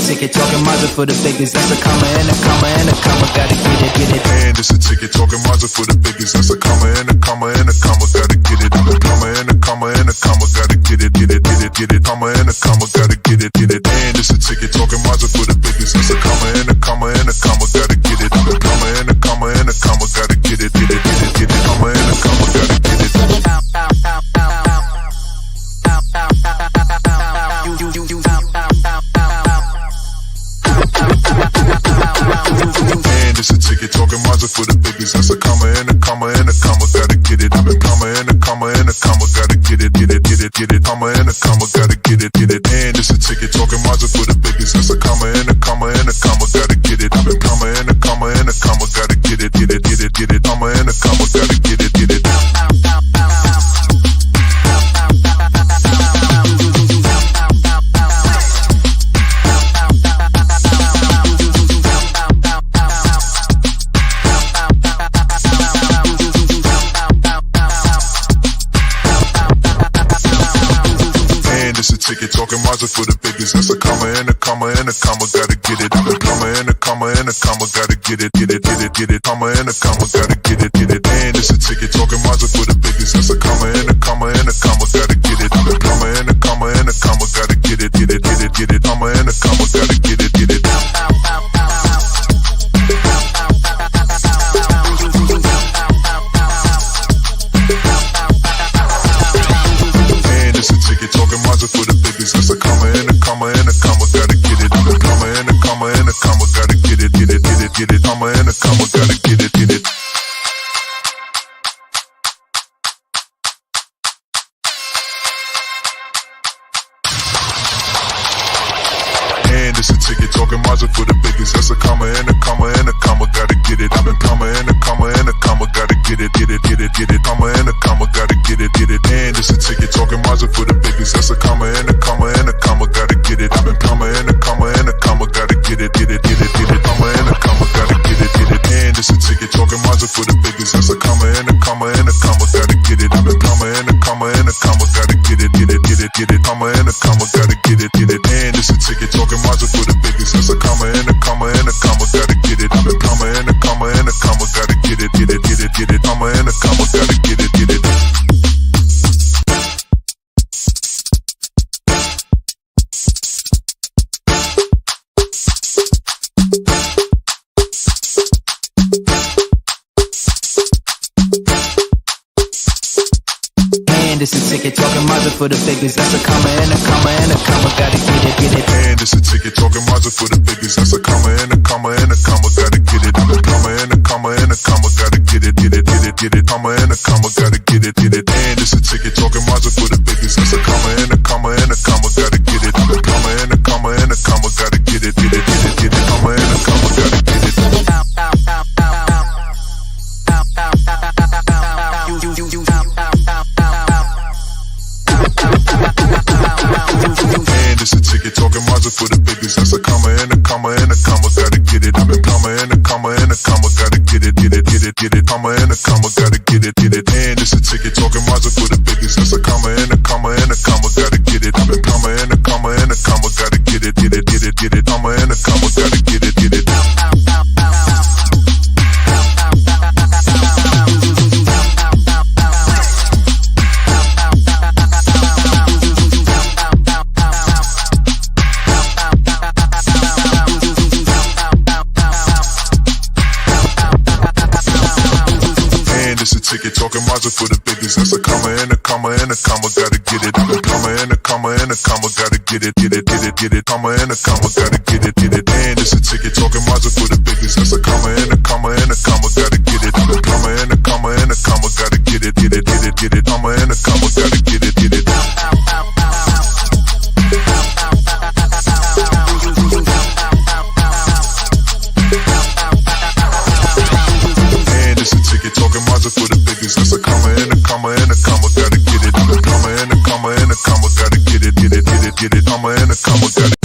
ticket, talking Mazda for the biggest. That's a comma and a comma and a comma. Gotta get it, get it. And it's a ticket, talking Mazda for the biggest. That's a comma and a comma and a comma. Gotta get it. A comma and a comma and a comma. Gotta get it, get it, get it, get it. Comma and a comma. Gotta get it, get it. And it's a ticket, talking Mazda for the biggest. That's a comma and a comma and a comma. Gotta get it. A comma and a comma and a comma. Gotta get it, get it, get it, get it. Comma and a comma. Gotta get it. And it's a ticket, talking Mazda for the biggest. That's a comma and a comma and a comma. Gotta get it. A comma and a comma and a comma. Gotta get it, get it, get it, get it. Comma and a comma. Gotta get it, get it. And it's a ticket, talking Mazda for the biggest. That's a comma and a comma and a comma. Gotta get it. A comma and a comma and a comma. Gotta get it, get it, get it, get it. Comma and a comma. Gotta get it, get it. Ticket, talking Mazda for the biggest. That's a comma and a comma and a comma. Gotta get it. A comma and a comma and a comma. Gotta get it, get it, get it, get it. Comma and a comma. Gotta get it, get it. And it's a ticket, talking Mazda for the biggest. That's a comma and a comma and a comma. Gotta get it. A comma and a comma and a comma. Gotta get it, get it, get it, get it. Comma and a comma. Gotta get it, get it. Talking Mazda for the biggest. That's a comma and a comma and a comma. Gotta get it. A comma and a comma and a comma. Gotta get it, get it, get it, get it. Comma and a comma. Gotta get it, get it. And it's a ticket, talking Mazda for the biggest. That's a comma and a comma and a comma. Gotta get it. A comma and a comma and a comma. Gotta get it, get it, get it, get it. Comma and a comma. Gotta get it, get it. And it's a ticket, talking Mazda for the biggest. That's a comma and a comma and a comma. Gotta get it. A comma and a comma and a comma. Gotta get it, get it, get it, get it. Comma and a comma. Gotta get it, get it. And it's a ticket, talking Mazda for the biggest. That's a comma and a comma and a comma. Gotta get it. A comma and a comma and a comma. Gotta get it, get it, get it, get it. Comma and a comma. Gotta get it, get it. And it's a ticket, talking Mazda for the biggest. That's a comma and a comma and a comma. Gotta get it. A comma and a comma and a comma. Gotta get it, get it, get it, get it. Comma and a comma. Gotta get it, get it. It's a ticket, talking Mazda for the biggest. That's a comma and a comma and a comma. Gotta get it, get it. And it's a ticket, talking Mazda for the biggest. That's a comma and a comma and a comma. Gotta get it. A comma and a comma and a comma. Gotta get it, get it, get it, get it. Comma and a comma. Gotta get it, get it. And it's a ticket, talking Mazda for the biggest. That's a comma and a comma and a comma. Gotta get it. A comma and a comma and a comma. Gotta get it, get it, get it, get it. Comma and a comma. Gotta get it. And it's a ticket, talking Mazda for the biggest. That's a comma and a comma and a comma. Gotta get it. A comma and a comma and a comma. Gotta get it, get it, get it, get it. Comma and a comma. Gotta get it, get it. And it's a ticket, talking Mazda for the biggest. That's a comma and a comma and a comma. Gotta get it. A comma and a comma and a comma. Gotta get it, get it, get it, get it. Comma and a comma. Gotta get it, get it. Ticket, talking Mazda for the biggest. That's a comma and a comma and a comma. Gotta get it. A comma and a comma and a comma. Gotta get it, get it, get it, get it. Comma and a comma. Gotta get it, get it. And it's a ticket, talking Mazda for the biggest. That's a comma and a comma and a comma. Gotta get it. A comma and a comma and a comma. Gotta get it, get it, get it, get it. Comma and a comma. Gotta get it, get it. Talking Mazda for the biggest. That's a comma and a comma and a comma. Gotta get it. A comma and a comma and a comma. Gotta get it, get it, get it, get it. Comma and a comma. Gotta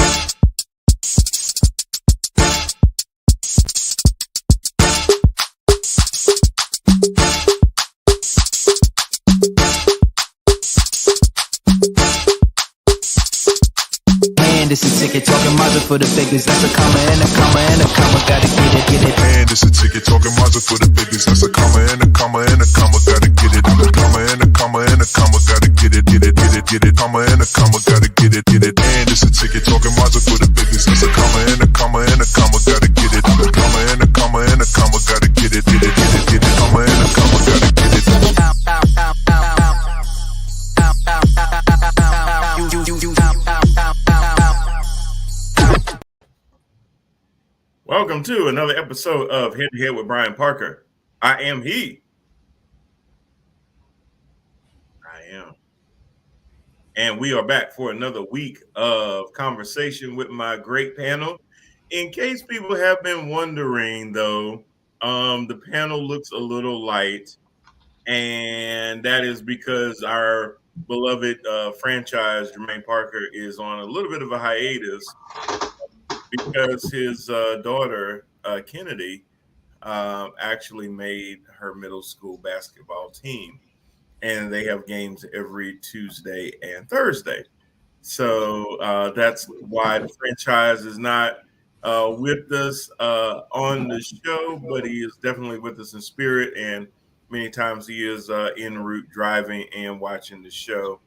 this a ticket talking Mazda for the biggest. That's a comma and a comma and a comma. Gotta get it. And it's a ticket talking Mazda for the biggest. That's a comma and a comma and a comma. Gotta get it. I'm a comma and a comma and a comma. Gotta get it. Comma and a comma. Gotta get it. And it's a ticket talking Mazda for the biggest. That's a comma and a comma and a comma. Gotta get it. I'm a comma and a comma and a comma. Gotta get it. Comma and a comma. Gotta get it. Welcome to another episode of Head to Head with Brian Parker. I am he. I am. And we are back for another week of conversation with my great panel. In case people have been wondering, though, the panel looks a little light. And that is because our beloved franchise, Jermaine Parker, is on a little bit of a hiatus because his daughter, Kennedy, actually made her middle school basketball team. And they have games every Tuesday and Thursday. So that's why the franchise is not with us on the show, but he is definitely with us in spirit. And many times he is en route driving and watching the show.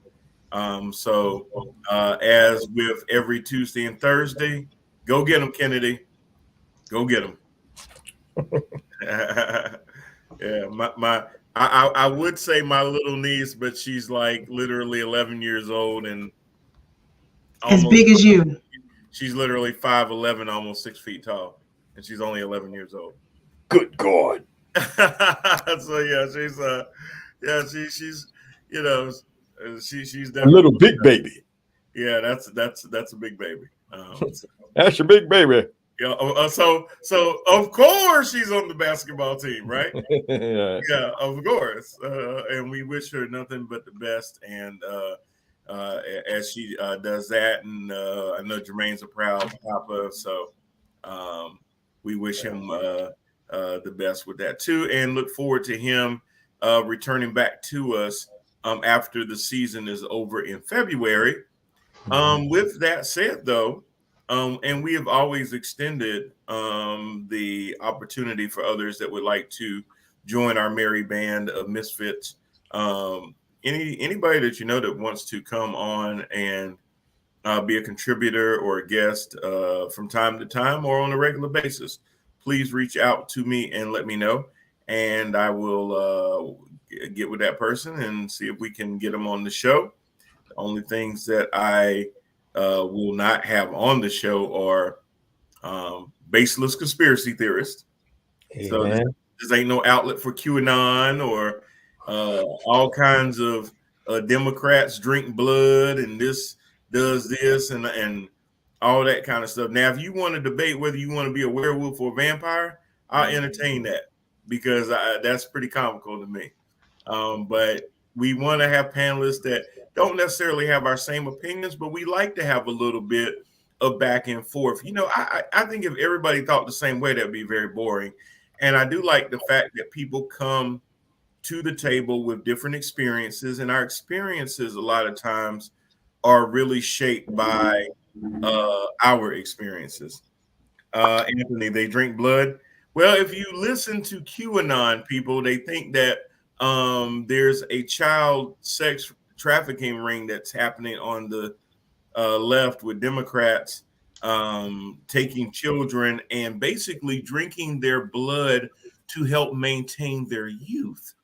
So as with every Tuesday and Thursday, go get him, Kennedy. Go get him. Yeah, I would say my little niece, but she's like literally 11 years old and as big as you. She's literally 5'11", almost 6 feet tall, and she's only 11 years old. Good God! So yeah, she's she's definitely a little big baby. Yeah, that's a big baby. That's your big baby. Yeah. So of course she's on the basketball team, right? Yeah. Yeah, of course. And we wish her nothing but the best. And as she does that, and I know Jermaine's a proud papa, so we wish him the best with that too, and look forward to him returning back to us after the season is over in February. With that said, though, and we have always extended the opportunity for others that would like to join our merry band of misfits. Anybody that you know that wants to come on and be a contributor or a guest from time to time or on a regular basis, please reach out to me and let me know, and I will get with that person and see if we can get them on the show. The only things that I will not have on the show are baseless conspiracy theorists. Amen. So this ain't no outlet for QAnon or all kinds of Democrats drink blood and this does this and all that kind of stuff. Now, if you want to debate whether you want to be a werewolf or a vampire, I'll entertain that because that's pretty comical to me. But we want to have panelists that don't necessarily have our same opinions, but we like to have a little bit of back and forth. You know, I think if everybody thought the same way, that'd be very boring. And I do like the fact that people come to the table with different experiences, and our experiences a lot of times are really shaped by our experiences. Anthony, they drink blood. Well, if you listen to QAnon people, they think that there's a child sex trafficking ring that's happening on the left with Democrats taking children and basically drinking their blood to help maintain their youth.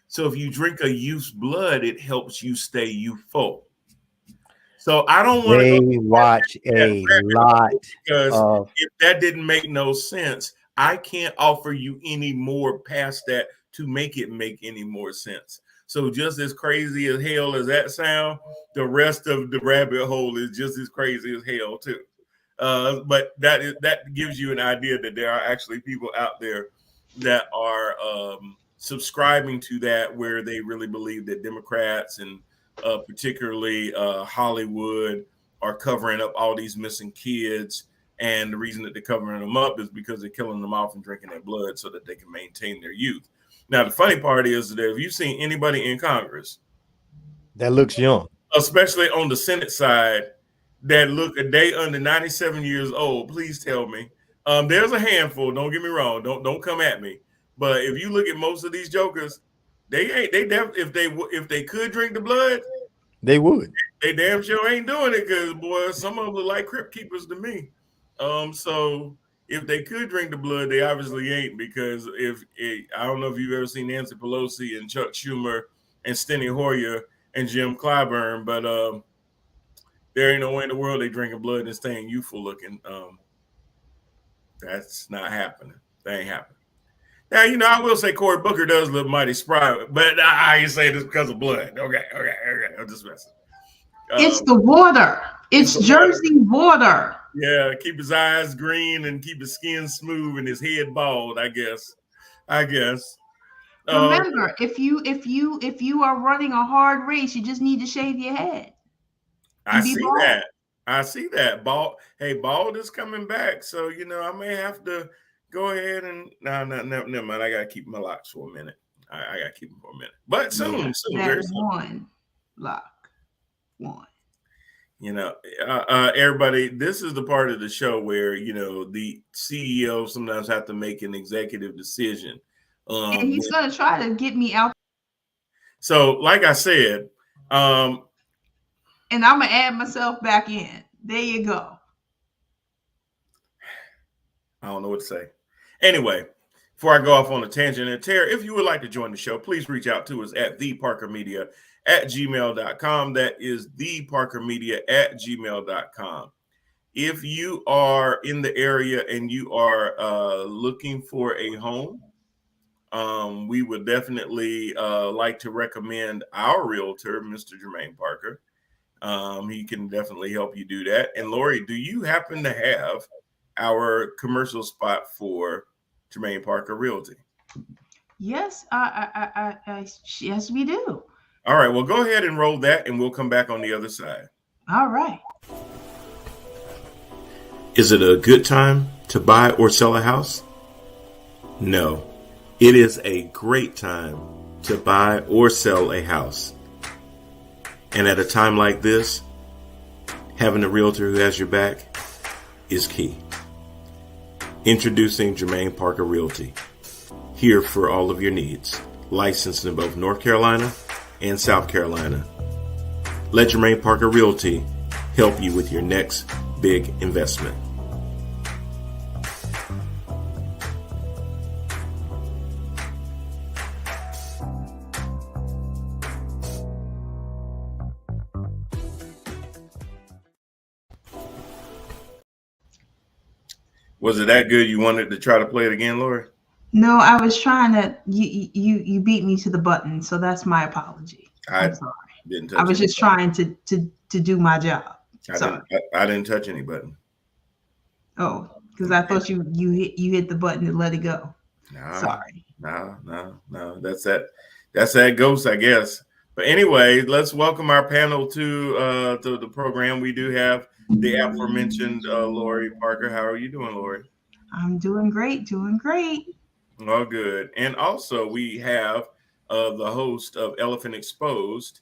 So if you drink a youth's blood, it helps you stay youthful. So I don't want to watch a lot because if that didn't make no sense, I can't offer you any more past that to make it make any more sense. So just as crazy as hell as that sound, the rest of the rabbit hole is just as crazy as hell too. But that gives you an idea that there are actually people out there that are subscribing to that, where they really believe that Democrats and particularly Hollywood are covering up all these missing kids. And the reason that they're covering them up is because they're killing them off and drinking their blood so that they can maintain their youth. Now, the funny part is that if you've seen anybody in Congress that looks young, especially on the Senate side, that look a day under 97 years old, please tell me. There's a handful. Don't get me wrong. Don't come at me. But if you look at most of these jokers, they ain't. If they could drink the blood, They would. they damn sure ain't doing it because boy, some of them look like crypt keepers to me. So if they could drink the blood, they obviously ain't because I don't know if you've ever seen Nancy Pelosi and Chuck Schumer and Steny Hoyer and Jim Clyburn, but there ain't no way in the world they drinking blood and staying youthful looking. That's not happening. That ain't happening. Now, I will say Cory Booker does look mighty spry, but I ain't saying this because of blood. Okay. I'm just messing. It's the water. It's Jersey water. Yeah, keep his eyes green and keep his skin smooth and his head bald, I guess. Remember, if you are running a hard race, you just need to shave your head. I see that. Bald is coming back. So, I may have to go ahead and never mind. I gotta keep my locks for a minute. I gotta keep them for a minute. But soon, very soon. One lock. One. Everybody, this is the part of the show where the CEO sometimes have to make an executive decision. And he's gonna try to get me out. So, like I said, and I'm gonna add myself back in. There you go. I don't know what to say. Anyway, before I go off on a tangent, and Tara, if you would like to join the show, please reach out to us at theparkermedia@gmail.com. That is theparkermedia@gmail.com. If you are in the area and you are looking for a home, we would definitely like to recommend our realtor, Mr. Jermaine Parker. He can definitely help you do that. And Lori, do you happen to have our commercial spot for Jermaine Parker Realty? Yes, yes, we do. All right, well, go ahead and roll that, and we'll come back on the other side. All right. Is it a good time to buy or sell a house? No, it is a great time to buy or sell a house. And at a time like this, having a realtor who has your back is key. Introducing Jermaine Parker Realty, here for all of your needs, licensed in both North Carolina and South Carolina. Let Jermaine Parker Realty help you with your next big investment. Was it that good you wanted to try to play it again, Lori? No, I was trying to. You beat me to the button, so that's my apology. I'm sorry. I was just trying to do my job. I didn't touch any button. Oh, because I thought you hit the button to let it go. No, sorry. No. That's that ghost, I guess. But anyway, let's welcome our panel to the program. We do have the aforementioned Lori Parker. How are you doing, Lori? I'm doing great. Oh, good. And also we have the host of Elephant Exposed,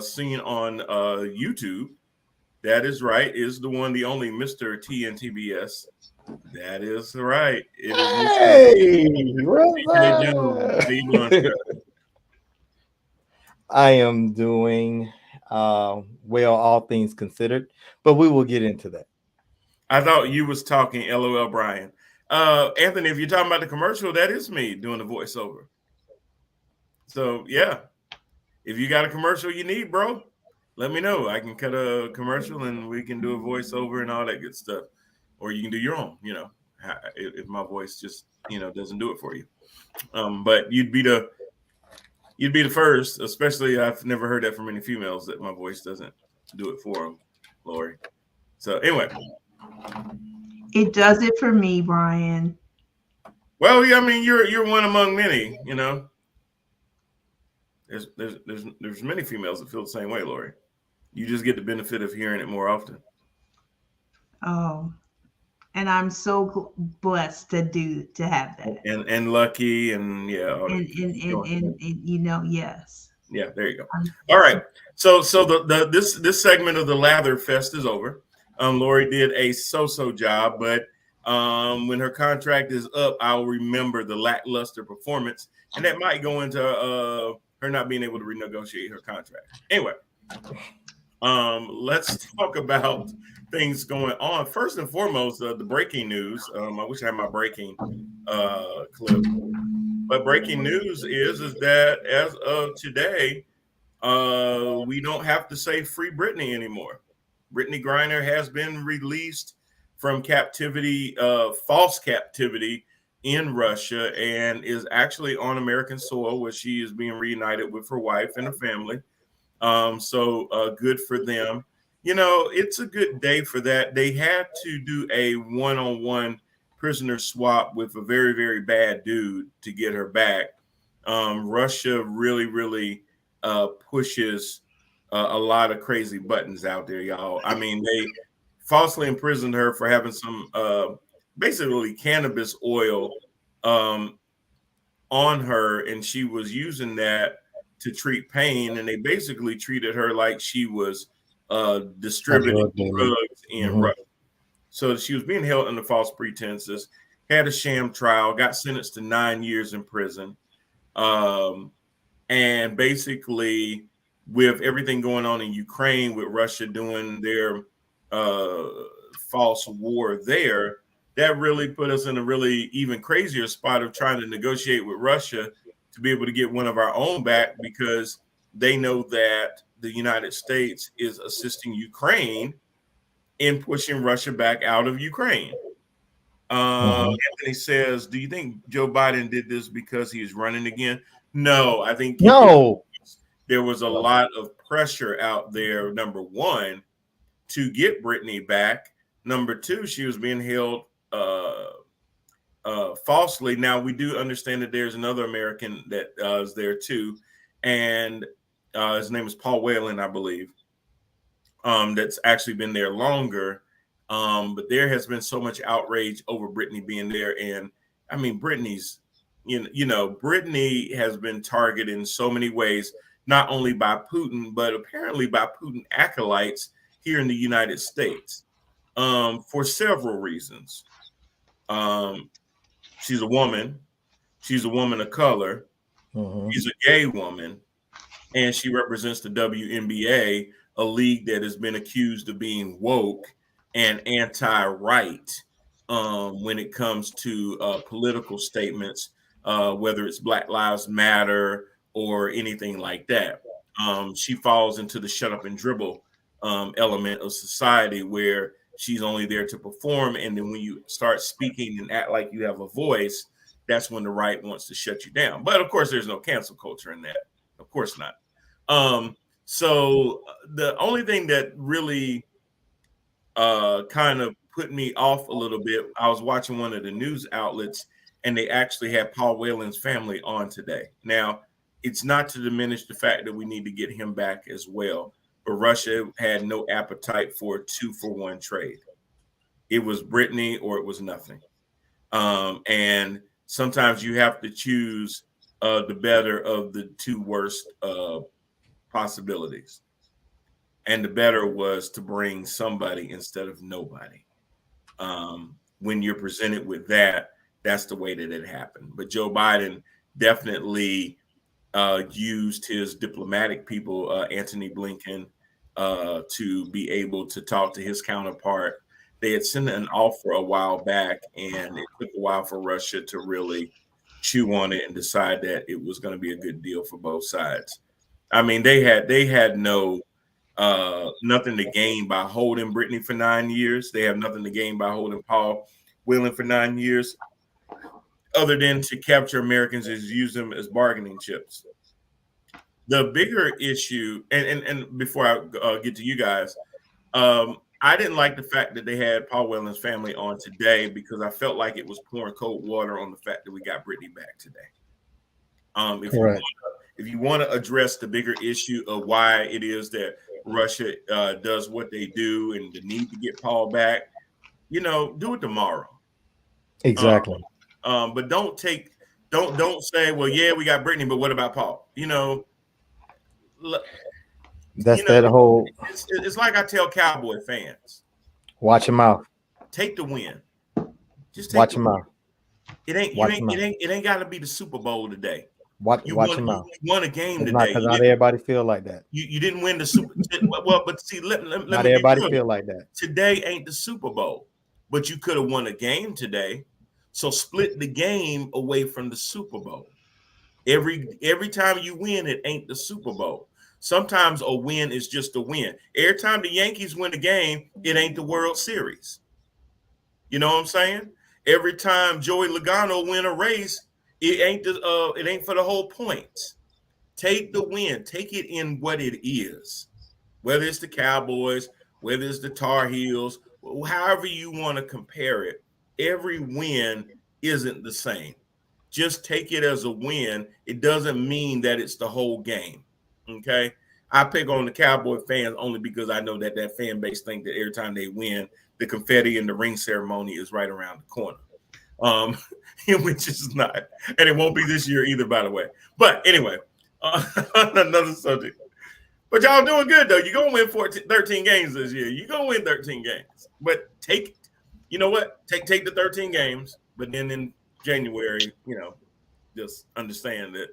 seen on YouTube. That is right. Is the one, the only Mr. TNTBS. That is right. It is How you doing? I am doing well, all things considered, but we will get into that. I thought you was talking LOL Brian. Anthony, if you're talking about the commercial, that is me doing the voiceover. So yeah, if you got a commercial you need, bro, let me know. I can cut a commercial and we can do a voiceover and all that good stuff. Or you can do your own, if my voice just, doesn't do it for you. But you'd be the first, especially I've never heard that from any females, that my voice doesn't do it for them, Lori. So anyway. It does it for me, Brian. Well, yeah, I mean, you're one among many, There's many females that feel the same way, Lori. You just get the benefit of hearing it more often. Oh, and I'm so blessed to have that. And lucky and yeah. Yes. Yeah, there you go. All right. So this segment of the Lather Fest is over. Lori did a so-so job, but when her contract is up, I'll remember the lackluster performance, and that might go into her not being able to renegotiate her contract. Anyway, let's talk about things going on. First and foremost, the breaking news. I wish I had my breaking clip, but breaking news is that as of today, we don't have to say free Britney anymore. Brittany Griner has been released from captivity, false captivity in Russia, and is actually on American soil where she is being reunited with her wife and her family. So good for them. You know, it's a good day for that. They had to do a one-on-one prisoner swap with a very, very bad dude to get her back. Russia really pushes a lot of crazy buttons out there, y'all. I mean, they falsely imprisoned her for having some basically cannabis oil on her, and she was using that to treat pain, and they basically treated her like she was distributing drugs in Russia. So she was being held under false pretenses, had a sham trial, got sentenced to 9 years in prison. And basically, with everything going on in Ukraine, with Russia doing their false war there, that really put us in a really even crazier spot of trying to negotiate with Russia to be able to get one of our own back, because they know that the United States is assisting Ukraine in pushing Russia back out of Ukraine. Anthony says, do you think Joe Biden did this because he is running again? No, I think there was a lot of pressure out there, number one, to get Brittany back. Number two, she was being held falsely. Now, we do understand that there's another American that is there too, and his name is Paul Whelan, I believe, that's actually been there longer. But there has been so much outrage over Brittany being there. And I mean, Brittany's, Brittany has been targeted in so many ways, not only by Putin, but apparently by Putin acolytes here in the United States, for several reasons. She's a woman. She's a woman of color. She's a gay woman. And she represents the WNBA, a league that has been accused of being woke and anti-right when it comes to political statements, whether it's Black Lives Matter or anything like that. She falls into the shut up and dribble element of society, where she's only there to perform. And then when you start speaking and act like you have a voice, that's when the right wants to shut you down. But of course, there's no cancel culture in that. Of course not. So the only thing that really kind of put me off a little bit, I was watching one of the news outlets, and they actually had Paul Whelan's family on today. Now, it's not to diminish the fact that we need to get him back as well, but Russia had no appetite for a 2-for-1 trade. It was Brittany or it was nothing. And sometimes you have to choose the better of the two worst possibilities. And the better was to bring somebody instead of nobody. When you're presented with that, that's the way that it happened. But Joe Biden definitely used his diplomatic people, Antony Blinken, to be able to talk to his counterpart. They had sent an offer a while back, and it took a while for Russia to really chew on it and decide that it was going to be a good deal for both sides. I mean, they had no nothing to gain by holding Brittany for 9 years. They have nothing to gain by holding Paul Whelan for 9 years, other than to capture Americans and use them as bargaining chips. The bigger issue, and before I get to you guys, I didn't like the fact that they had Paul Whelan's family on today, because I felt like it was pouring cold water on the fact that we got Brittany back today. If you want to address the bigger issue of why it is that Russia does what they do and the need to get Paul back, do it tomorrow. Exactly. But don't say, well, yeah, we got Brittany, but what about Paul? That's that whole. It's like I tell Cowboy fans, Watch your mouth. Take the win. Just take watch the your mouth. It ain't got to be the Super Bowl today. Watch your mouth. You won a game It's today. Because not everybody feel like that. You didn't win the Super. Well, but see, let not me everybody be feel like that. Today ain't the Super Bowl, but you could have won a game today. So split the game away from the Super Bowl. Every time you win, it ain't the Super Bowl. Sometimes a win is just a win. Every time the Yankees win a game, it ain't the World Series. You know what I'm saying? Every time Joey Logano win a race, it ain't for the whole points. Take the win. Take it in what it is. Whether it's the Cowboys, whether it's the Tar Heels, however you want to compare it, every win isn't the same. Just take it as a win. It doesn't mean that it's the whole game. Okay? I pick on the Cowboy fans only because I know that fan base think that every time they win, the confetti in the ring ceremony is right around the corner. Which is not. And it won't be this year either, by the way. But anyway, another subject. But y'all doing good, though. You're going to win 13 games this year. You're going to win 13 games. But you know what? Take the 13 games, but then in January, just understand that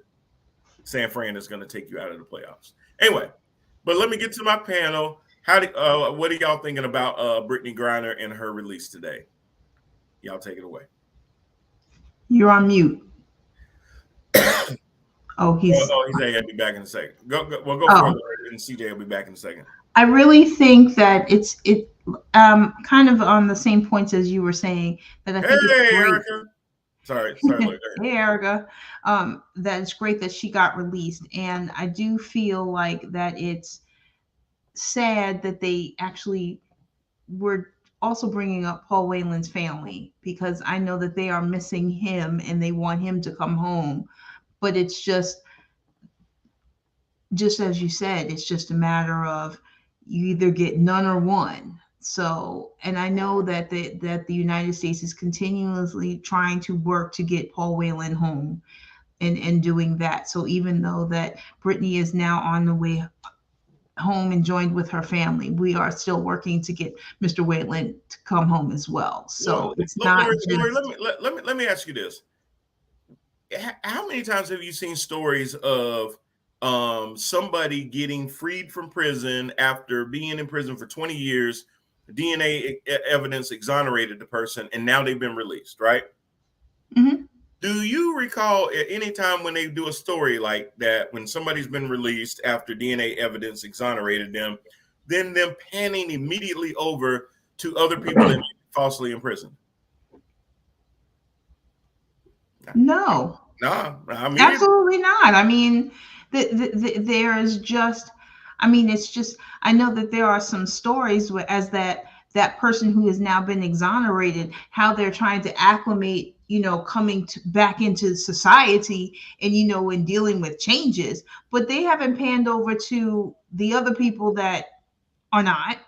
San Fran is going to take you out of the playoffs. Anyway, but let me get to my panel. What are y'all thinking about Brittany Griner and her release today? Y'all take it away. You're on mute. He's I'll be back in a second. Go for it, and CJ will be back in a second. I really think that it's kind of on the same points as you were saying, that I think it's great. Erica. Sorry. Hey, Erica. That it's great that she got released. And I do feel like that it's sad that they actually were also bringing up Paul Whelan's family, because I know that they are missing him and they want him to come home. But it's just as you said, it's just a matter of you either get none or one. So, and I know that the United States is continuously trying to work to get Paul Whelan home and doing that. So even though that Brittany is now on the way home and joined with her family, we are still working to get Mr. Whelan to come home as well. So it's not. Lori, let me ask you this: how many times have you seen stories of somebody getting freed from prison after being in prison for 20 years? DNA evidence exonerated the person, and now they've been released, right? Mm-hmm. Do you recall at any time when they do a story like that, when somebody's been released after DNA evidence exonerated them, then them panning immediately over to other people that may be falsely imprisoned? No. Absolutely not. I mean, there is just, it's just, I know that there are some stories where, as that person who has now been exonerated, how they're trying to acclimate, coming back into society and, and dealing with changes, but they haven't panned over to the other people that are not,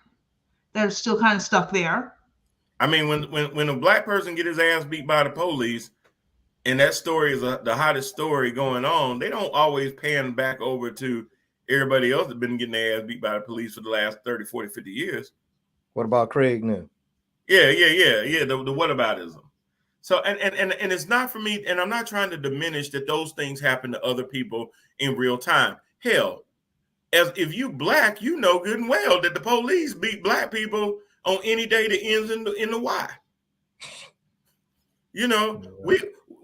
that are still kind of stuck there. I mean, when a black person get his ass beat by the police, and that story is the hottest story going on, they don't always pan back over to everybody else that's been getting their ass beat by the police for the last 30, 40, 50 years. What about Craig now? Yeah. The whataboutism. So, and it's not for me, and I'm not trying to diminish that those things happen to other people in real time. Hell, if you black, you know good and well that the police beat black people on any day that ends in the Y.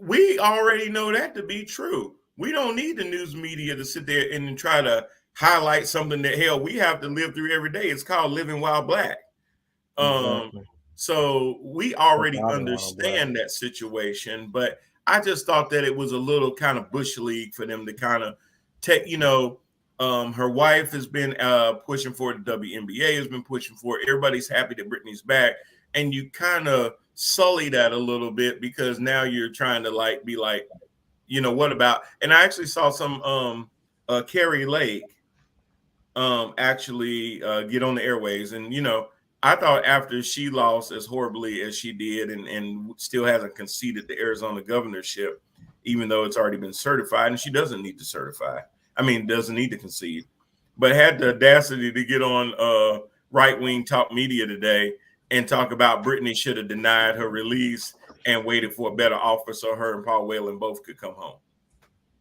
We already know that to be true. We don't need the news media to sit there and try to highlight something that, hell, we have to live through every day. It's called living while black. Exactly. So we already understand that situation, but I just thought that it was a little kind of bush league for them to kind of take, her wife has been pushing for it. The WNBA has been pushing for it. Everybody's happy that Brittany's back. And you kind of sully that a little bit because now you're trying to be like, what about? And I actually saw some Carrie Lake actually get on the airways. And, I thought after she lost as horribly as she did and still hasn't conceded the Arizona governorship, even though it's already been certified, and she doesn't need to certify. Doesn't need to concede, but had the audacity to get on right-wing talk media today and talk about Brittany should have denied her release and waited for a better offer so her and Paul Whelan both could come home,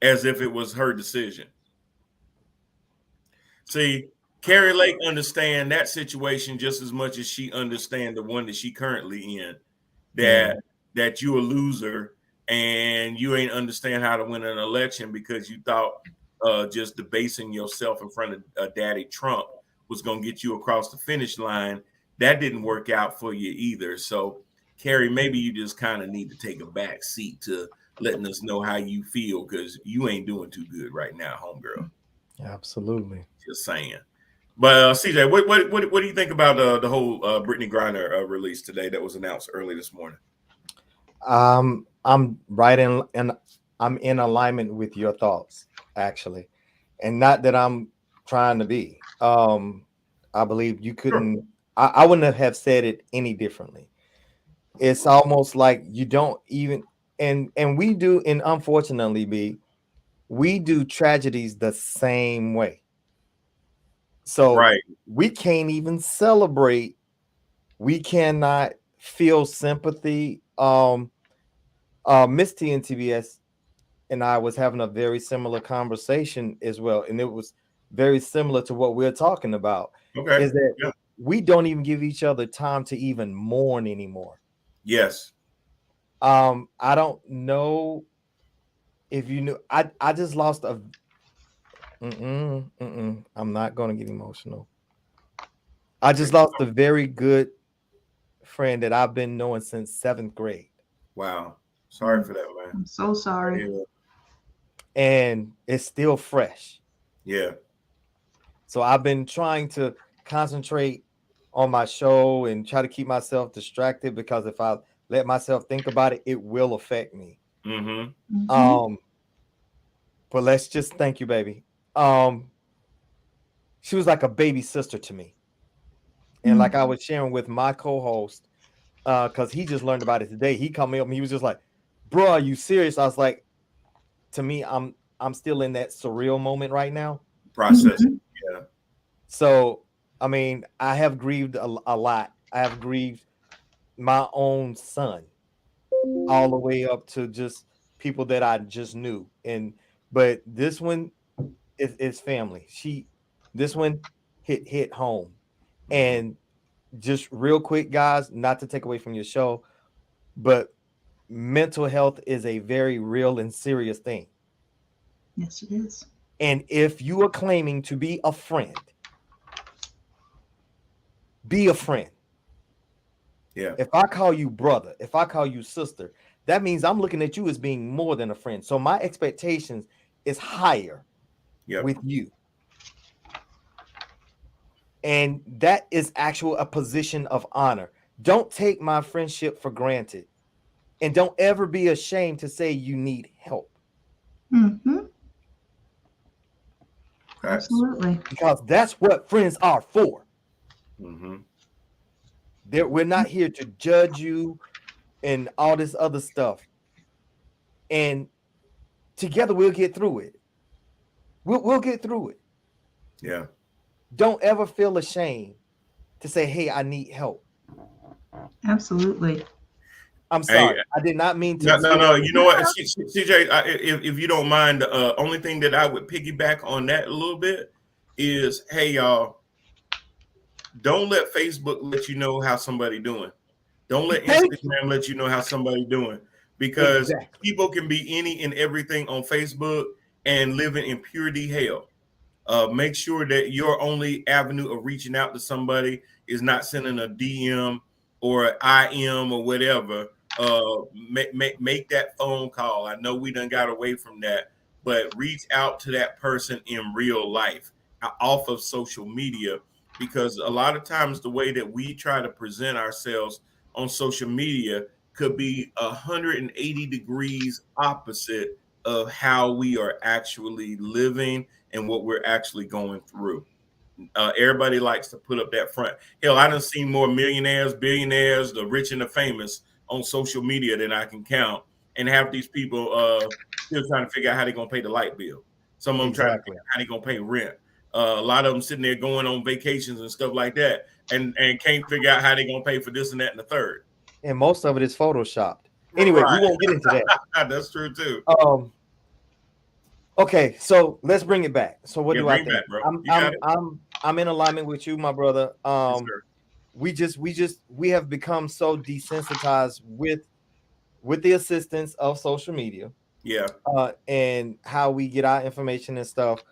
as if it was her decision. See, Carrie Lake understand that situation just as much as she understand the one that she currently in. That you a loser and you ain't understand how to win an election because you thought just debasing yourself in front of Daddy Trump was going to get you across the finish line. That didn't work out for you either. So, Carrie, maybe you just kind of need to take a back seat to letting us know how you feel because you ain't doing too good right now, homegirl. Absolutely. Just saying. But CJ, what do you think about the whole Brittany Griner release today that was announced early this morning? I'm right in, and I'm in alignment with your thoughts, actually, and not that I'm trying to be. I believe you couldn't. Sure. I wouldn't have said it any differently. It's almost like you don't even, and we do, and unfortunately, we do tragedies the same way. So we can't even celebrate. We cannot feel sympathy. Miss T and TBS and I was having a very similar conversation as well, and it was very similar to what we're talking about. Okay, is that we don't even give each other time to even mourn anymore. Yes. I don't know if you knew. I just lost a. I'm not going to get emotional. I just lost a very good friend that I've been knowing since 7th grade. Wow. Sorry for that, man. I'm so sorry. And it's still fresh. Yeah. So I've been trying to concentrate on my show and try to keep myself distracted because if I let myself think about it, it will affect me. But let's just thank you, baby. She was like a baby sister to me. And like I was sharing with my co-host, because he just learned about it today. He called me up and he was just like, bro, are you serious? I was like, to me, I'm still in that surreal moment right now. Process. Yeah. So, I mean, I have grieved a lot. I have grieved my own son all the way up to just people that I just knew. But this one is family. This one hit home. And just real quick, guys, not to take away from your show, but mental health is a very real and serious thing. Yes, it is. And if you are claiming to be a friend, be a friend. Yeah. If I call you brother, if I call you sister, that means I'm looking at you as being more than a friend. So my expectations is higher with you. And that is actual a position of honor. Don't take my friendship for granted. And don't ever be ashamed to say you need help. Absolutely. Because that's what friends are for. We're not here to judge you and all this other stuff. And together we'll get through it. We'll get through it. Yeah. Don't ever feel ashamed to say, hey, I need help. Absolutely. I'm sorry. Hey, I did not mean to. No. You know what, CJ, if you don't mind, the only thing that I would piggyback on that a little bit is, hey, y'all, don't let Facebook let you know how somebody doing. Don't let Instagram let you know how somebody doing. Because people can be any and everything on Facebook and living in purity hell. Make sure that your only avenue of reaching out to somebody is not sending a DM or an IM or whatever. Make that phone call. I know we done got away from that, but reach out to that person in real life off of social media, because a lot of times the way that we try to present ourselves on social media could be 180 degrees opposite of how we are actually living and what we're actually going through. Everybody likes to put up that front. Hell, I done seen more millionaires, billionaires, the rich and the famous on social media than I can count, and have these people still trying to figure out how they're gonna pay the light bill. Some of them trying to figure out how they're gonna pay rent. A lot of them sitting there going on vacations and stuff like that, and can't figure out how they're gonna pay for this and that and the third. And most of it is photoshopped. Anyway, we won't get into that. That's true too. Okay, so let's bring it back. So what do I think? Back, bro. I'm in alignment with you, my brother. Yes, we have become so desensitized with the assistance of social media. Yeah. And how we get our information and stuff.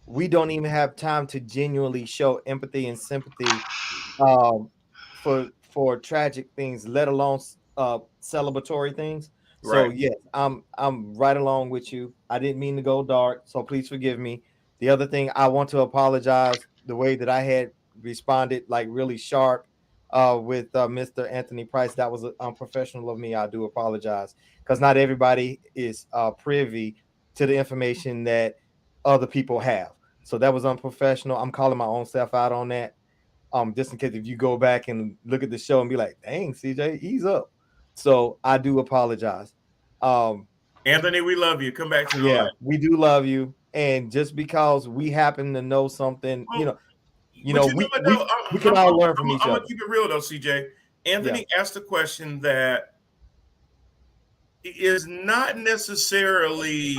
We don't even have time to genuinely show empathy and sympathy for tragic things, let alone celebratory things. So Right. yes, I'm right along with you. I didn't mean to go dark, so please forgive me. The other thing, I want to apologize the way that I had responded, like really sharp, with Mr. Anthony Price. That was unprofessional of me. I do apologize, because not everybody is privy to the information that other people have. So that was unprofessional. I'm calling my own self out on that. Just in case if you go back and look at the show and be like, dang, CJ, ease up. So I do apologize. Anthony, we love you. Come back to the light. We do love you. And just because we happen to know something, we can all learn from each other. I'm gonna keep it real though, CJ. Anthony asked a question that is not necessarily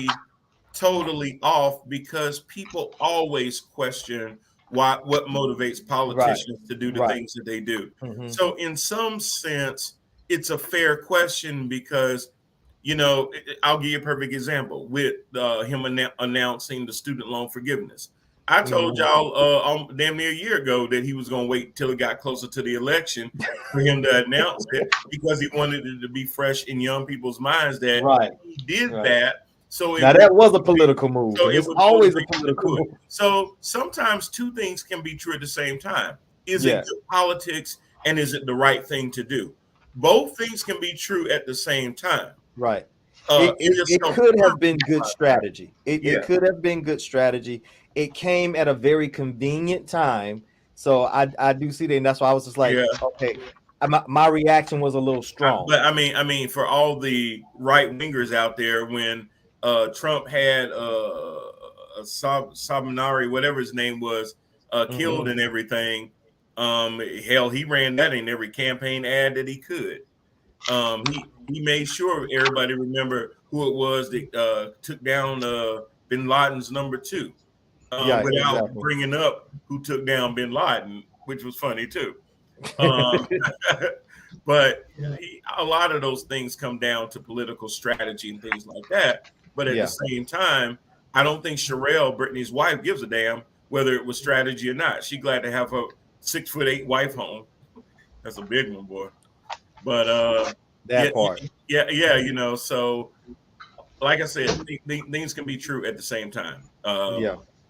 totally off, because people always question what motivates politicians to do the things that they do. Mm-hmm. So in some sense, it's a fair question, because I'll give you a perfect example with him announcing the student loan forgiveness. I told y'all damn near a year ago that he was going to wait till it got closer to the election for him to announce it, because he wanted it to be fresh in young people's minds that he did that. So now that was a political move. So it's always a political move. So sometimes two things can be true at the same time. Is it good politics, and is it the right thing to do? Both things can be true at the same time. Right. It could have been good strategy. It could have been good strategy. It came at a very convenient time. So I do see that, and that's why I was just like, okay. My reaction was a little strong. But I mean, for all the right wingers out there, when Trump had Sabanari, whatever his name was, killed and everything, hell, he ran that in every campaign ad that he could. He made sure everybody remember who it was that took down bin Laden's number 2, without bringing up who took down bin Laden, which was funny too. But a lot of those things come down to political strategy and things like that. But at the same time, I don't think Sherelle, Brittany's wife, gives a damn whether it was strategy or not. She's glad to have her 6'8" wife home. That's a big one, boy. But that part. So like I said, things can be true at the same time.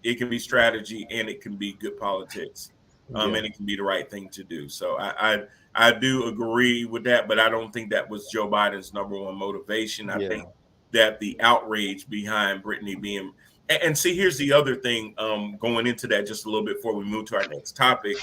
It can be strategy, and it can be good politics. And it can be the right thing to do. So I do agree with that, but I don't think that was Joe Biden's number one motivation. I think that the outrage behind Brittany being, and see, here's the other thing, going into that just a little bit before we move to our next topic.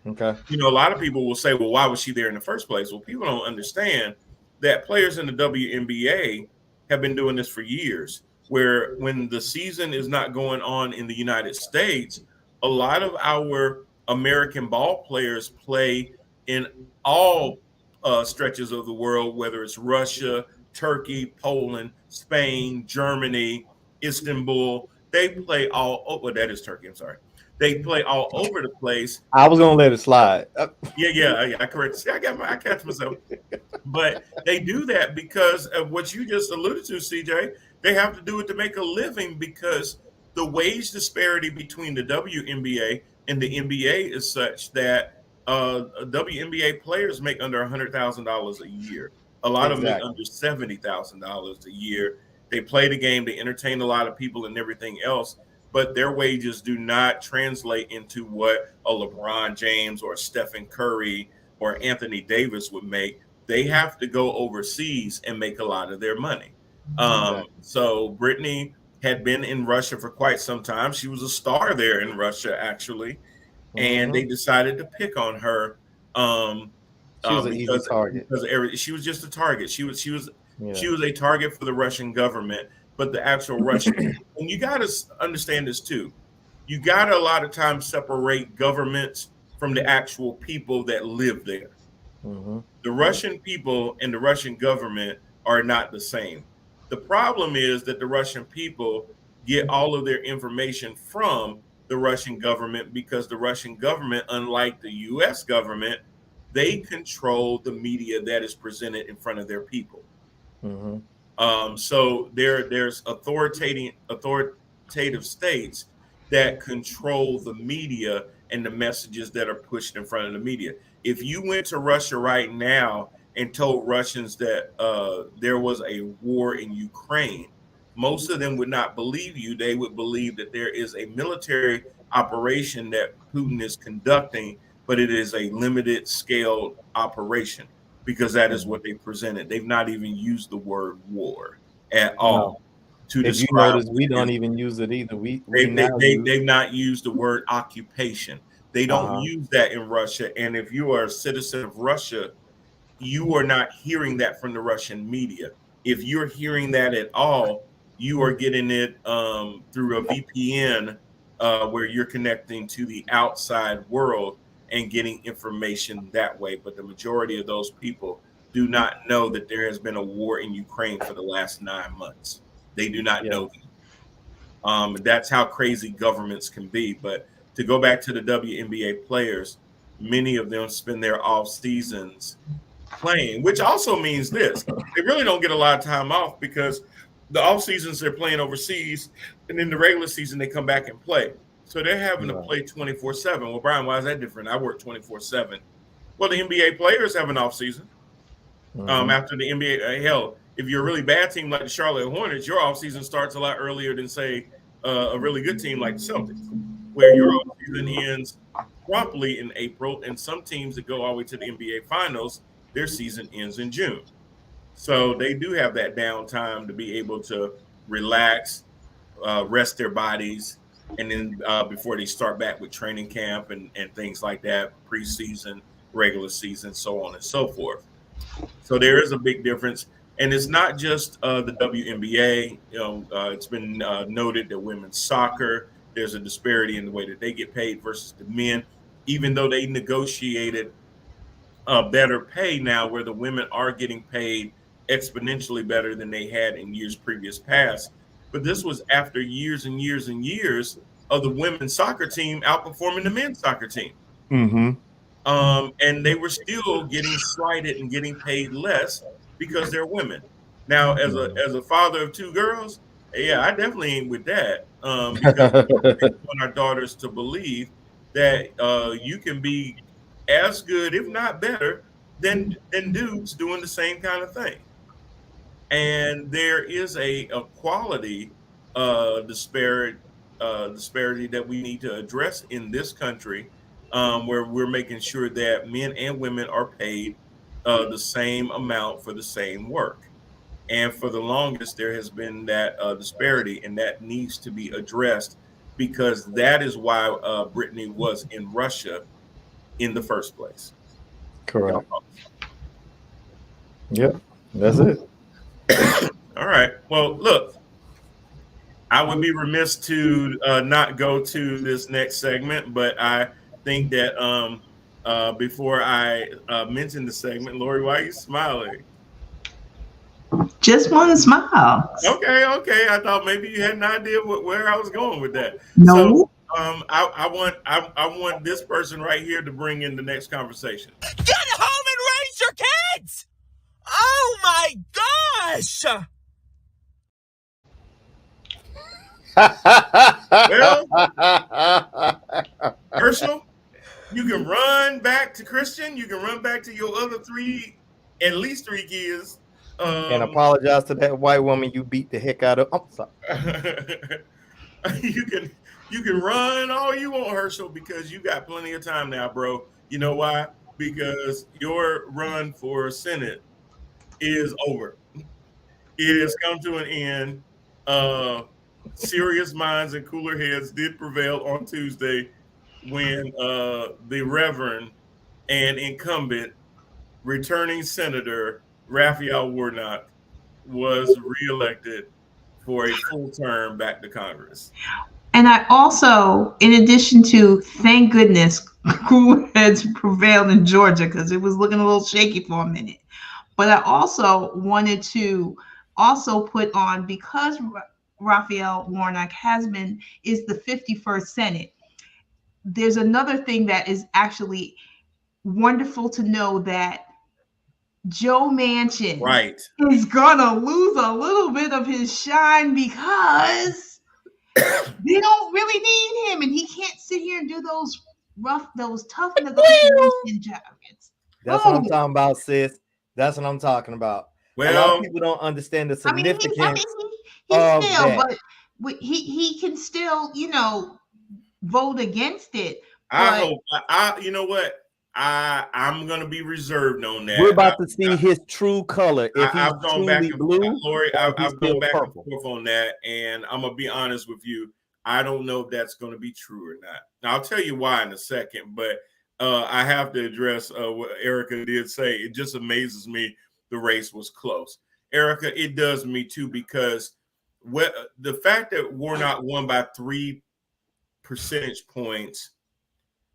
Okay. A lot of people will say, well, why was she there in the first place? Well, people don't understand that players in the WNBA have been doing this for years, where when the season is not going on in the United States, a lot of our American ball players play in all stretches of the world, whether it's Russia, Turkey, Poland, Spain, Germany, Istanbul. They play that is Turkey. I'm sorry. They play all over the place. I was gonna let it slide. I correct. See, I catch myself. But they do that because of what you just alluded to, CJ. They have to do it to make a living, because the wage disparity between the WNBA and the NBA is such that WNBA players make under $100,000 a year. A lot of them make under $70,000 a year. They play the game, they entertain a lot of people and everything else, but their wages do not translate into what a LeBron James or Stephen Curry or Anthony Davis would make. They have to go overseas and make a lot of their money. So Brittany had been in Russia for quite some time. She was a star there in Russia, actually. And they decided to pick on her. She was an easy target. Because she was just a target. She was a target for the Russian government, but the actual Russian. And you got to understand this too. you got to a lot of times separate governments from the actual people that live there. Mm-hmm. The Russian people and the Russian government are not the same. The problem is that the Russian people get all of their information from the Russian government because the Russian government, unlike the US government, they control the media that is presented in front of their people. Mm-hmm. So there's authoritative states that control the media and the messages that are pushed in front of the media. If you went to Russia right now and told Russians that there was a war in Ukraine, most of them would not believe you. They would believe that there is a military operation that Putin is conducting, but it is a limited scale operation because that is what they presented. They've not even used the word war at all No. to If you describe. notice, we don't even use it either. They've not used the word occupation. They don't use that in Russia. And if you are a citizen of Russia, you are not hearing that from the Russian media. If you're hearing that at all, you are getting it through a VPN where you're connecting to the outside world and getting information that way. But the majority of those people do not know that there has been a war in Ukraine for the last 9 months. They do not know that. That's how crazy governments can be. But to go back to the WNBA players, many of them spend their off seasons playing, which also means this: they really don't get a lot of time off because the off seasons they're playing overseas, and in the regular season they come back and play. So they're having to play 24/7. Well, Brian, why is that different? I work 24/7. Well, the NBA players have an off season. After the NBA, hell, if you're a really bad team like the Charlotte Hornets, your off season starts a lot earlier than say a really good team like the Celtics, where your off season ends promptly in April, and some teams that go all the way to the NBA Finals, their season ends in June. So they do have that downtime to be able to relax, rest their bodies, and then before they start back with training camp and things like that, preseason, regular season, so on and so forth. So there is a big difference. And it's not just the WNBA. It's been noted that women's soccer, there's a disparity in the way that they get paid versus the men, even though they negotiated better pay now where the women are getting paid exponentially better than they had in years previous past. But this was after years and years and years of the women's soccer team outperforming the men's soccer team. Mm-hmm. And they were still getting slighted and getting paid less because they're women. Now, as a father of two girls, yeah, I definitely ain't with that because we want our daughters to believe that you can be as good, if not better, than dudes doing the same kind of thing. And there is a quality disparity that we need to address in this country, where we're making sure that men and women are paid the same amount for the same work. And for the longest, there has been that disparity, and that needs to be addressed because that is why Brittany was in Russia in the first place. Correct. Yep, that's it. All right. Well, look, I would be remiss to not go to this next segment, but I think that before I mention the segment, Lori, why are you smiling? Just one smile. Okay. I thought maybe you had an idea where I was going with that. No. So I want this person right here to bring in the next conversation. Get home and raise your kids! Oh my gosh! Well, Herschel, you can run back to Christian. You can run back to your other at least three kids. And apologize to that white woman you beat the heck out of. I'm sorry. You can run all you want, Herschel, because you got plenty of time now, bro. You know why? Because your run for Senate is over. It has come to an end. Serious minds and cooler heads did prevail on Tuesday when the Reverend and incumbent returning Senator Raphael Warnock was reelected for a full term back to Congress. And I also, in addition to, thank goodness, cool heads prevailed in Georgia because it was looking a little shaky for a minute. But I also wanted to also put on, because Raphael Warnock is the 51st Senate. There's another thing that is actually wonderful to know, that Joe Manchin is gonna lose a little bit of his shine because they don't really need him, and he can't sit here and do those tough negotiation jobs. That's what I'm talking about, sis. That's what I'm talking about. Well, a lot of people don't understand the significance. He's still, but he can still, vote against it. I hope. You know what? I'm gonna be reserved on that. We're about to see his true color. If he's I've gone back and blue, forth, Lori, I've gone back and forth on that, and I'm gonna be honest with you. I don't know if that's going to be true or not. Now, I'll tell you why in a second, but I have to address what Erica did say. It just amazes me the race was close. Erica, it does me too, because the fact that Warnock won by 3 percentage points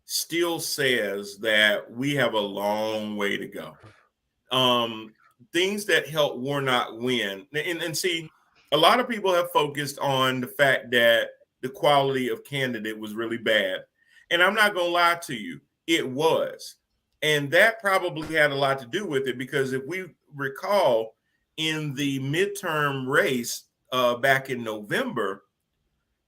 still says that we have a long way to go. Things that help Warnock win, and see, a lot of people have focused on the fact that the quality of candidate was really bad. And I'm not going to lie to you, it was. And that probably had a lot to do with it, because if we recall, in the midterm race back in November,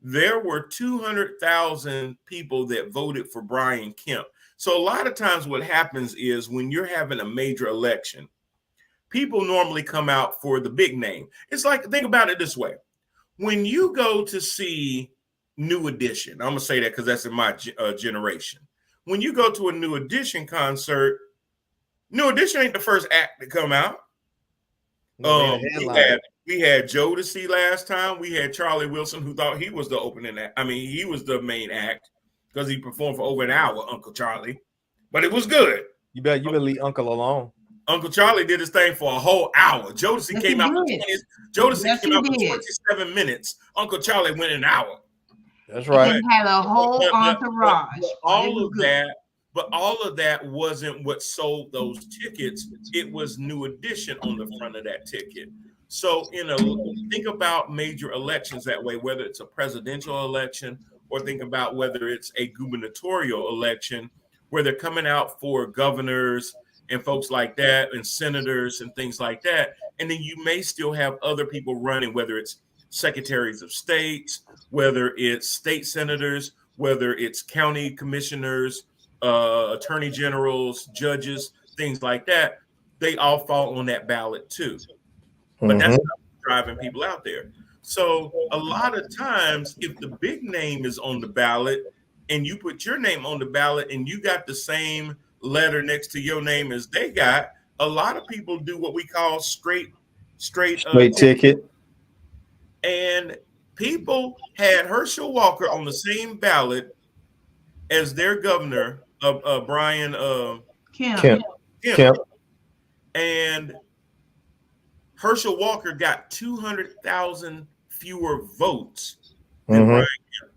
there were 200,000 people that voted for Brian Kemp. So a lot of times what happens is, when you're having a major election, people normally come out for the big name. It's like, think about it this way. When you go to see New Edition, I'm going to say that because that's in my generation. When you go to a New Edition concert, New Edition ain't the first act to come out. We had Jodeci last time. We had Charlie Wilson, who thought he was the opening act. I mean, he was the main act because he performed for over an hour, Uncle Charlie. But it was good. You better leave Uncle alone. Uncle Charlie did his thing for a whole hour. Jodeci came out for 27 minutes. Uncle Charlie went an hour. That's right. And had a whole entourage. But all of that wasn't what sold those tickets. It was New Edition on the front of that ticket. So think about major elections that way, whether it's a presidential election or think about whether it's a gubernatorial election, where they're coming out for governors and folks like that, and senators and things like that. And then you may still have other people running, whether it's secretaries of states, whether it's state senators, whether it's county commissioners, attorney generals, judges, things like that. They all fall on that ballot too. But that's not driving people out there. So a lot of times, if the big name is on the ballot and you put your name on the ballot and you got the same letter next to your name as they got, a lot of people do what we call straight ticket. And people had Herschel Walker on the same ballot as their governor, Brian Kemp. And Herschel Walker got 200,000 fewer votes than Brian Kemp.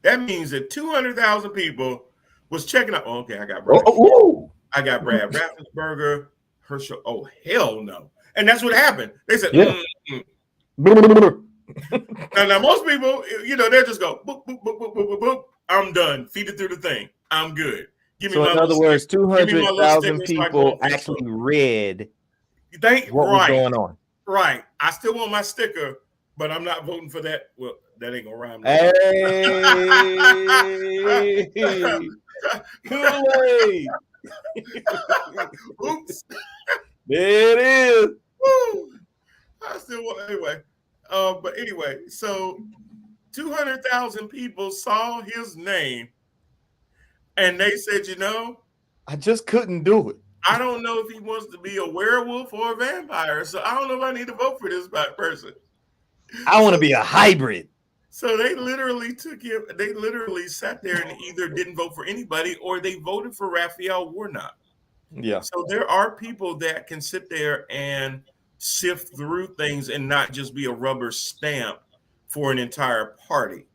That means that 200,000 people was checking out. Oh, okay, I got Brad. I got Brad Raffensperger, Herschel. Oh, hell no. And that's what happened. They said, Now, most people, they'll just go, boop, boop, boop, boop, boop, boop, boop. I'm done. Feed it through the thing. I'm good. Give me in other words, 200,000 people actually read what was going on. Right. I still want my sticker, but I'm not voting for that. Well, that ain't gonna rhyme. Hey, oops. There it is. Woo. I still want anyway. But anyway, so 200,000 people saw his name, and they said, I just couldn't do it. I don't know if he wants to be a werewolf or a vampire, so I don't know if I need to vote for this person. I want to be a hybrid. So they literally took him. They literally sat there and either didn't vote for anybody or they voted for Raphael Warnock. Yeah. So there are people that can sit there and sift through things and not just be a rubber stamp for an entire party.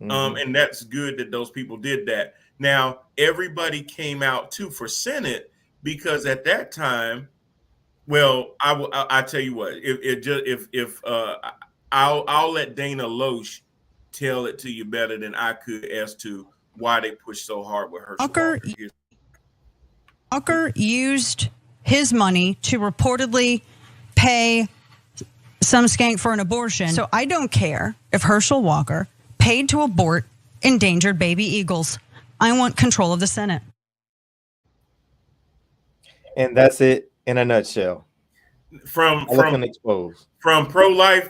And that's good that those people did that. Now everybody came out too for Senate because at that time, well, I tell you what, I'll let Dana Loesch tell it to you better than I could as to why they pushed so hard with Herschel Walker used his money to reportedly pay some skank for an abortion. So I don't care if Herschel Walker paid to abort endangered baby eagles. I want control of the Senate. And that's it in a nutshell. From pro-life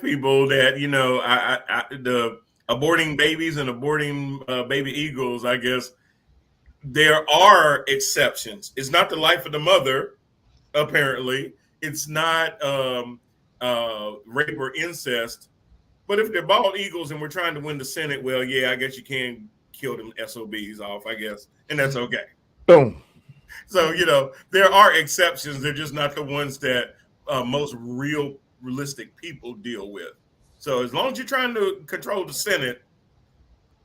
people that, the aborting babies and aborting baby eagles, I guess there are exceptions. It's not the life of the mother, apparently. It's not rape or incest. But if they're bald eagles and we're trying to win the Senate, well, yeah, I guess you can kill them SOBs off, I guess. And that's okay. Boom. So, there are exceptions. They're just not the ones that most realistic people deal with. So as long as you're trying to control the Senate,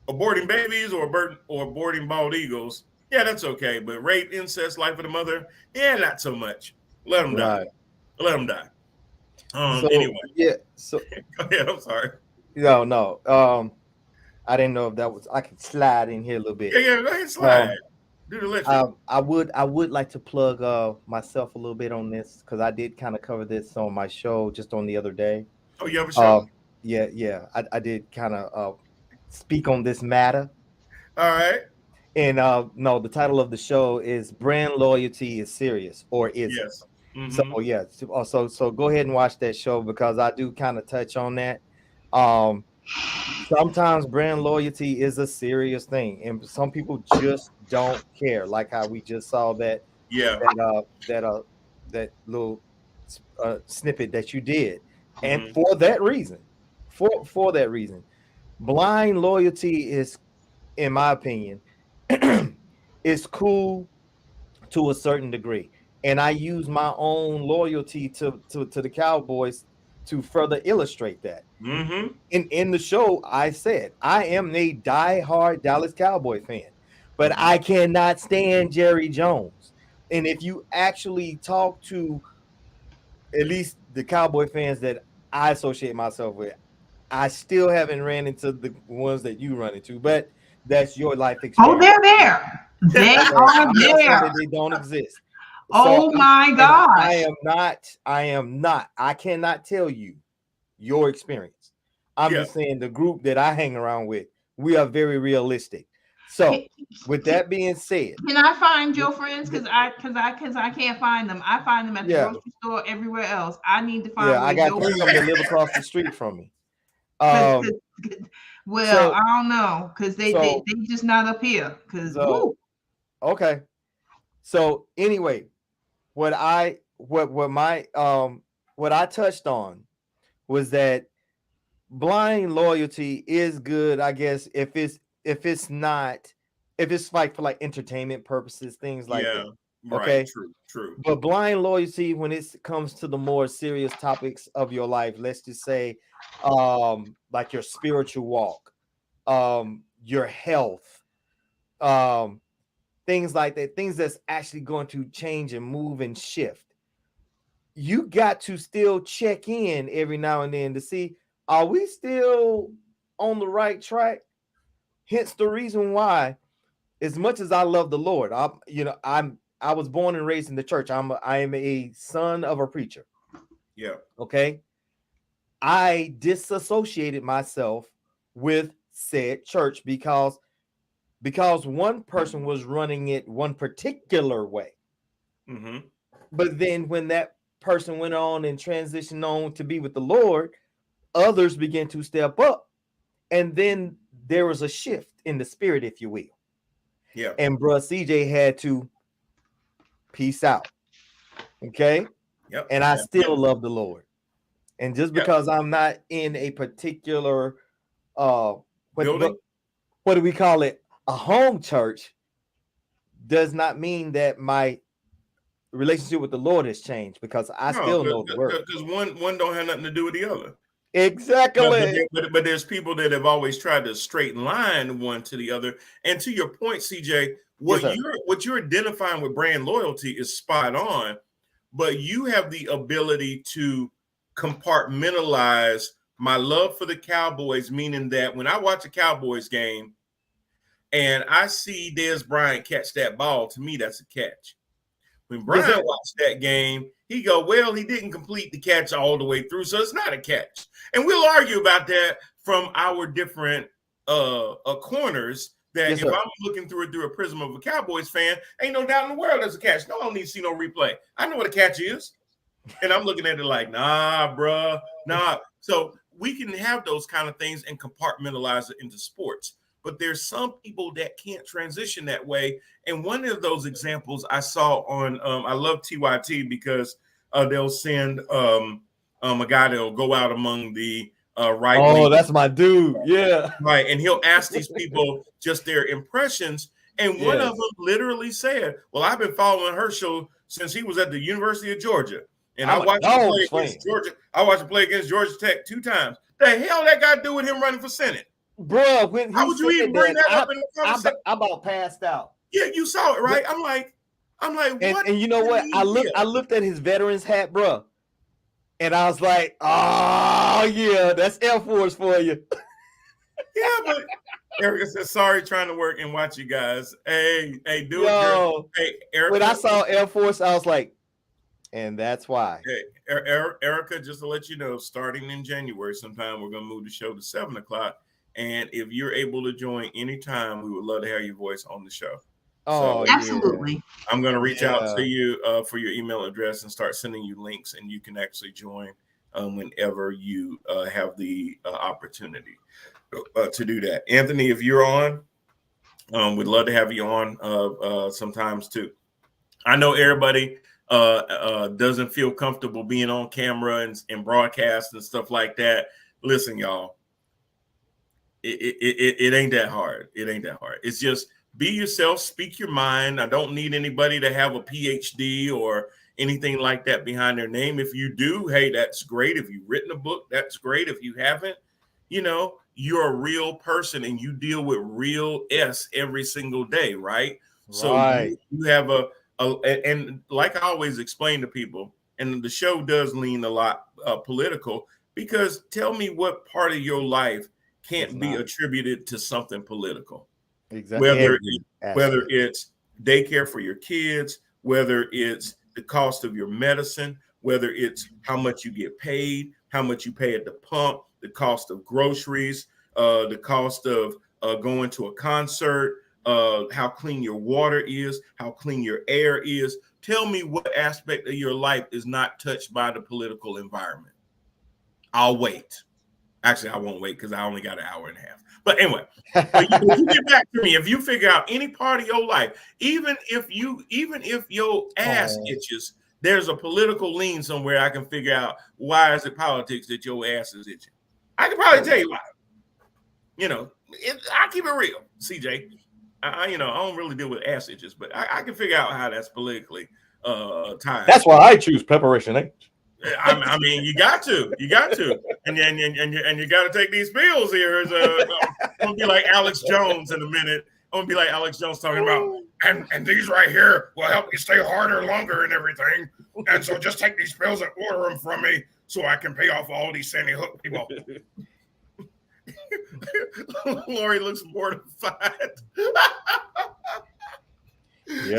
aborting babies or aborting bald eagos, yeah, that's okay. But rape, incest, life of the mother, yeah, not so much. Let them die. Let them die. Anyway. Yeah. So go ahead. I'm sorry. No. I didn't know if that was. I could slide in here a little bit. Yeah. Go ahead, slide. Do the lifting. I would like to plug myself a little bit on this because I did kind of cover this on my show just on the other day. Oh, you have a show? Yeah. I did kind of speak on this matter. All right. And no, the title of the show is "Brand Loyalty is Serious or Is It?" Yes. Mm-hmm. So yeah, so go ahead and watch that show because I do kind of touch on that. Sometimes brand loyalty is a serious thing, and some people just don't care. Like how we just saw that little snippet that you did, and for that reason, blind loyalty is, in my opinion, is cool to a certain degree. And I use my own loyalty to the Cowboys to further illustrate that. In the show, I said I am a diehard Dallas Cowboy fan, but I cannot stand Jerry Jones. And if you actually talk to at least the Cowboy fans that I associate myself with, I still haven't ran into the ones that you run into, but that's your life experience. Oh, they're there. They are there. They don't exist. Oh my gosh. I am not. I cannot tell you your experience. I'm just saying the group that I hang around with, we are very realistic. So with that being said, can I find your friends? Because I can't find them. I find them at the grocery store, everywhere else. I need to find. Yeah, I got 3 of them that live across the street from me. Well, I don't know because they just not up here. Okay. So anyway, what I touched on was that blind loyalty is good, I guess, if it's like for like entertainment purposes, things like that. Okay, right, true. But blind loyalty, when it comes to the more serious topics of your life, let's just say, like your spiritual walk, your health, things like that, things that's actually going to change and move and shift. You got to still check in every now and then to see, are we still on the right track? Hence the reason why, as much as I love the Lord, I was born and raised in the church. I am a son of a preacher. Yeah. Okay. I disassociated myself with said church because one person was running it one particular way. But then when that person went on and transitioned on to be with the Lord, others began to step up. And then there was a shift in the spirit, if you will. Yeah. And bruh CJ had to peace out. Okay. Yep. And I still love the Lord. And just because I'm not in a particular what do we call it? A home church does not mean that my relationship with the Lord has changed, because I still know the word. Because one don't have nothing to do with the other. Exactly. But there's people that have always tried to straighten line one to the other. And to your point, CJ, what you're identifying with brand loyalty is spot on, but you have the ability to compartmentalize my love for the Cowboys, meaning that when I watch a Cowboys game and I see Dez Bryant catch that ball, to me, that's a catch. When Brian watched that game, he go, well, he didn't complete the catch all the way through, so it's not a catch. And we'll argue about that from our different corners, that if I'm looking through a prism of a Cowboys fan, ain't no doubt in the world there's a catch. No, I don't need to see no replay. I know what a catch is. And I'm looking at it like, nah, bruh, nah. So we can have those kind of things and compartmentalize it into sports. But there's some people that can't transition that way. And one of those examples I saw on, I love TYT because they'll send a guy that'll go out among the right. Oh, that's my dude. Yeah. Right. And he'll ask these people just their impressions. And one of them literally said, well, I've been following Herschel since he was at the University of Georgia. And I watched him play against Georgia. I watched him play against Georgia Tech 2 times. The hell that got to do with him running for Senate? Bro, how would you even bring that up in the conversation? I about passed out. Yeah, you saw it, right? I'm like, what? And you know what? I looked at his veterans hat, bro, and I was like, oh yeah, that's Air Force for you. Yeah, but Erica says, sorry, trying to work and watch you guys. Hey, do it. Hey, Erica. When I saw Air Force, I was like, and that's why. Hey, Erica, just to let you know, starting in January sometime, we're going to move the show to 7 o'clock. And if you're able to join anytime, we would love to hear your voice on the show. Oh, so, absolutely. I'm going to reach out to you for your email address and start sending you links, and you can actually join whenever you have the opportunity to do that. Anthony, if you're on, we'd love to have you on sometimes too. I know everybody doesn't feel comfortable being on camera and broadcast and stuff like that. Listen, y'all. It ain't that hard. It ain't that hard. It's just be yourself, speak your mind. I don't need anybody to have a PhD or anything like that behind their name. If you do, hey, that's great. If you've written a book, that's great. If you haven't, you're a real person and you deal with real S every single day, right? So you have and like I always explain to people, and the show does lean a lot political, because tell me what part of your life can't be attributed to something political. Exactly. Whether it's daycare for your kids, whether it's the cost of your medicine, whether it's how much you get paid, how much you pay at the pump, the cost of groceries, the cost of going to a concert, how clean your water is, how clean your air is. Tell me what aspect of your life is not touched by the political environment. I'll wait. Actually, I won't wait because I only got an hour and a half. But anyway, you get back to me. If you figure out any part of your life, even if your ass itches, there's a political lean somewhere. I can figure out why is it politics that your ass is itching. I can probably tell you why. I keep it real, CJ. I don't really deal with ass itches, but I can figure out how that's politically tied. That's why I choose Preparation H. I mean, you got to, and you got to take these pills here. I'm gonna be like Alex Jones in a minute. I'm gonna be like Alex Jones talking about, and these right here will help you stay harder, longer, and everything. And so just take these pills and order them from me so I can pay off all these Sandy Hook people. Lori looks mortified. You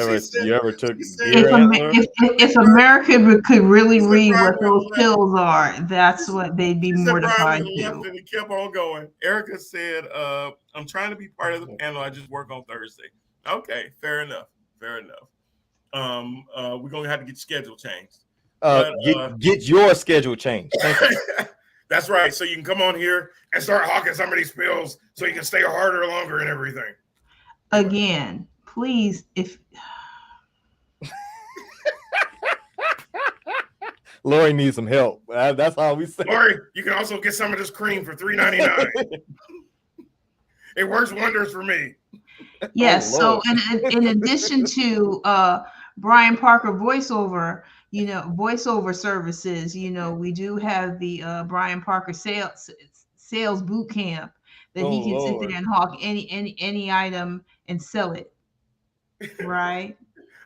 ever took if America could really read what those pills are, that's what they'd be mortified to. And he kept on going. Erica said, I'm trying to be part of the panel. I just work on Thursday. Okay, fair enough. We're gonna have to get schedule changed. Get your schedule changed. That's right. So you can come on here and start hawking some of these pills so you can stay harder, longer, and everything. Again, please, if Lori needs some help. That's all we say. Lori, you can also get some of this cream for $3.99. It works wonders for me. Yes. So in addition to Brian Parker voiceover, voiceover services. We do have the Brian Parker sales boot camp that he can sit there and hawk any item and sell it. Right.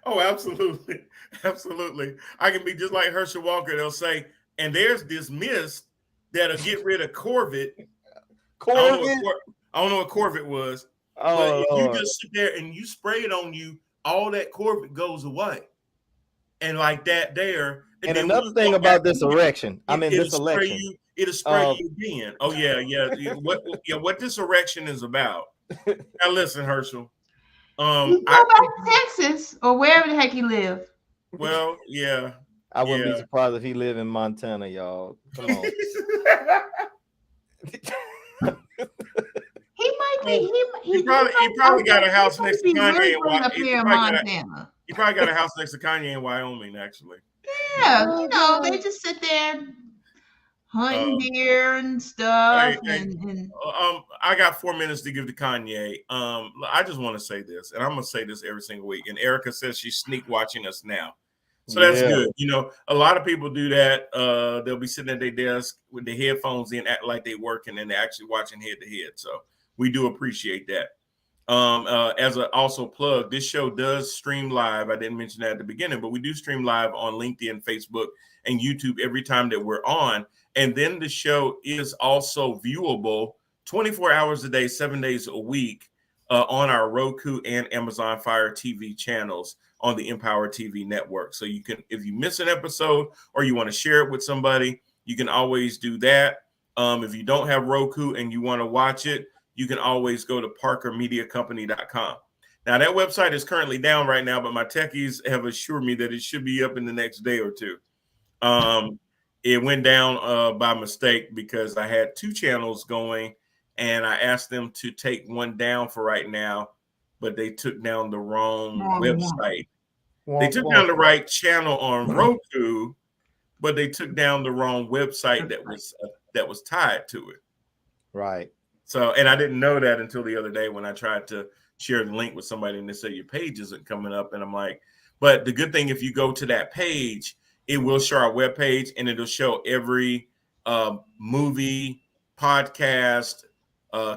Oh, absolutely. Absolutely. I can be just like Herschel Walker. They'll say, and there's this mist that'll get rid of Corvette. I don't know what Corvette was. But if you just sit there and you spray it on you, all that Corvette goes away. And like that there. And another thing about this erection, this election. It'll spray you again. Oh, yeah. What this erection is about. Now listen, Herschel. You go back to Texas or wherever the heck he live. Well, yeah. I wouldn't be surprised if he lived in Montana, y'all. Come on. He might be. He probably got a house next to Kanye in Wyoming. He probably got a house next to Kanye in Wyoming, actually. Yeah, they just sit there hunting deer and stuff. I got 4 minutes to give to Kanye. I just want to say this, and I'm gonna say this every single week. And Erica says she's sneak watching us now, so that's good. A lot of people do that. They'll be sitting at their desk with their headphones in, act like they working, and they're actually watching head to head. So we do appreciate that. As a also plug, this show does stream live. I didn't mention that at the beginning, but we do stream live on LinkedIn, Facebook, and YouTube every time that we're on. And then the show is also viewable 24 hours a day, 7 days a week on our Roku and Amazon Fire TV channels on the Empower TV network. So you can, if you miss an episode or you want to share it with somebody, you can always do that. If you don't have Roku and you want to watch it, you can always go to parkermediacompany.com. Now, that website is currently down right now, but my techies have assured me that it should be up in the next day or two. It went down by mistake because I had 2 channels going, and I asked them to take one down for right now, but they took down the wrong website. They took down the right channel on Roku, but they took down the wrong website that was tied to it. Right. So, and I didn't know that until the other day when I tried to share the link with somebody and they said your page isn't coming up. And I'm like, but the good thing, if you go to that page, it will show our webpage and it'll show every movie, podcast,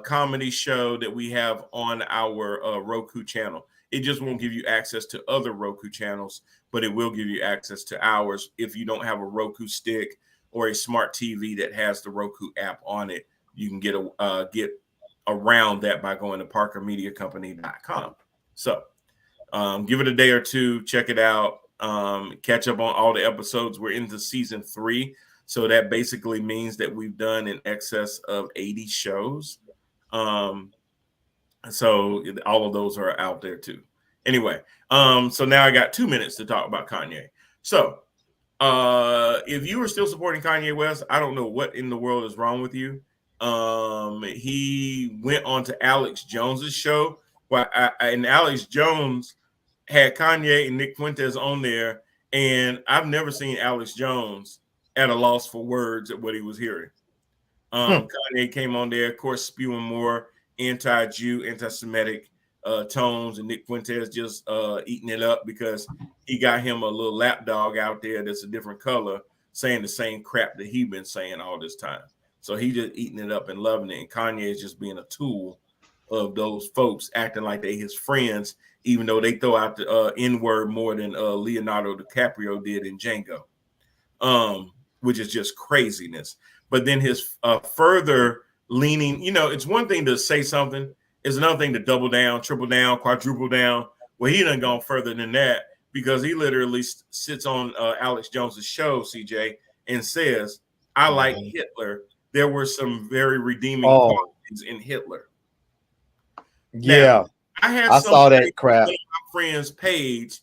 comedy show that we have on our Roku channel. It just won't give you access to other Roku channels, but it will give you access to ours if you don't have a Roku stick or a smart TV that has the Roku app on it. You can get around that by going to parkermediacompany.com. So give it a day or two, check it out, catch up on all the episodes. We're into season 3. So that basically means that we've done in excess of 80 shows. So all of those are out there too. Anyway, so now I got 2 minutes to talk about Kanye. So if you are still supporting Kanye West, I don't know what in the world is wrong with you. He went on to Alex Jones's show, and Alex Jones had Kanye and Nick Fuentes on there, and I've never seen Alex Jones at a loss for words at what he was hearing. Kanye came on there, of course, spewing more anti-Jew, anti-Semitic tones, and Nick Fuentes just eating it up because he got him a little lapdog out there that's a different color saying the same crap that he's been saying all this time. So he just eating it up and loving it. And Kanye is just being a tool of those folks acting like they his friends, even though they throw out the N-word more than Leonardo DiCaprio did in Django, which is just craziness. But then his further leaning, it's one thing to say something. It's another thing to double down, triple down, quadruple down. Well, he done gone further than that because he literally sits on Alex Jones's show, CJ, and says, I like Hitler. There were some very redeeming qualities in Hitler. Yeah. Now, I saw that crap. On my friend's page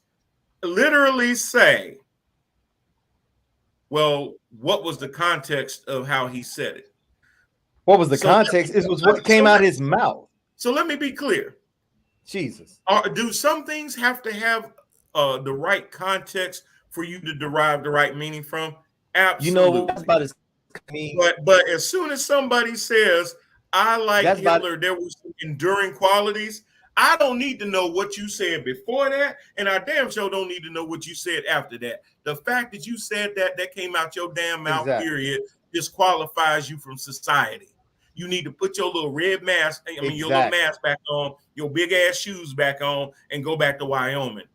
literally say, well, what was the context of how he said it? What was the context? It was what came out of his mouth. So let me be clear. Jesus. Do some things have to have the right context for you to derive the right meaning from? Absolutely. That's about his. But as soon as somebody says, I like Hitler, there were some enduring qualities, I don't need to know what you said before that, and I damn sure don't need to know what you said after that. The fact that you said that came out your damn mouth, period, disqualifies you from society. You need to put your little red mask, your little mask back on, your big ass shoes back on, and go back to Wyoming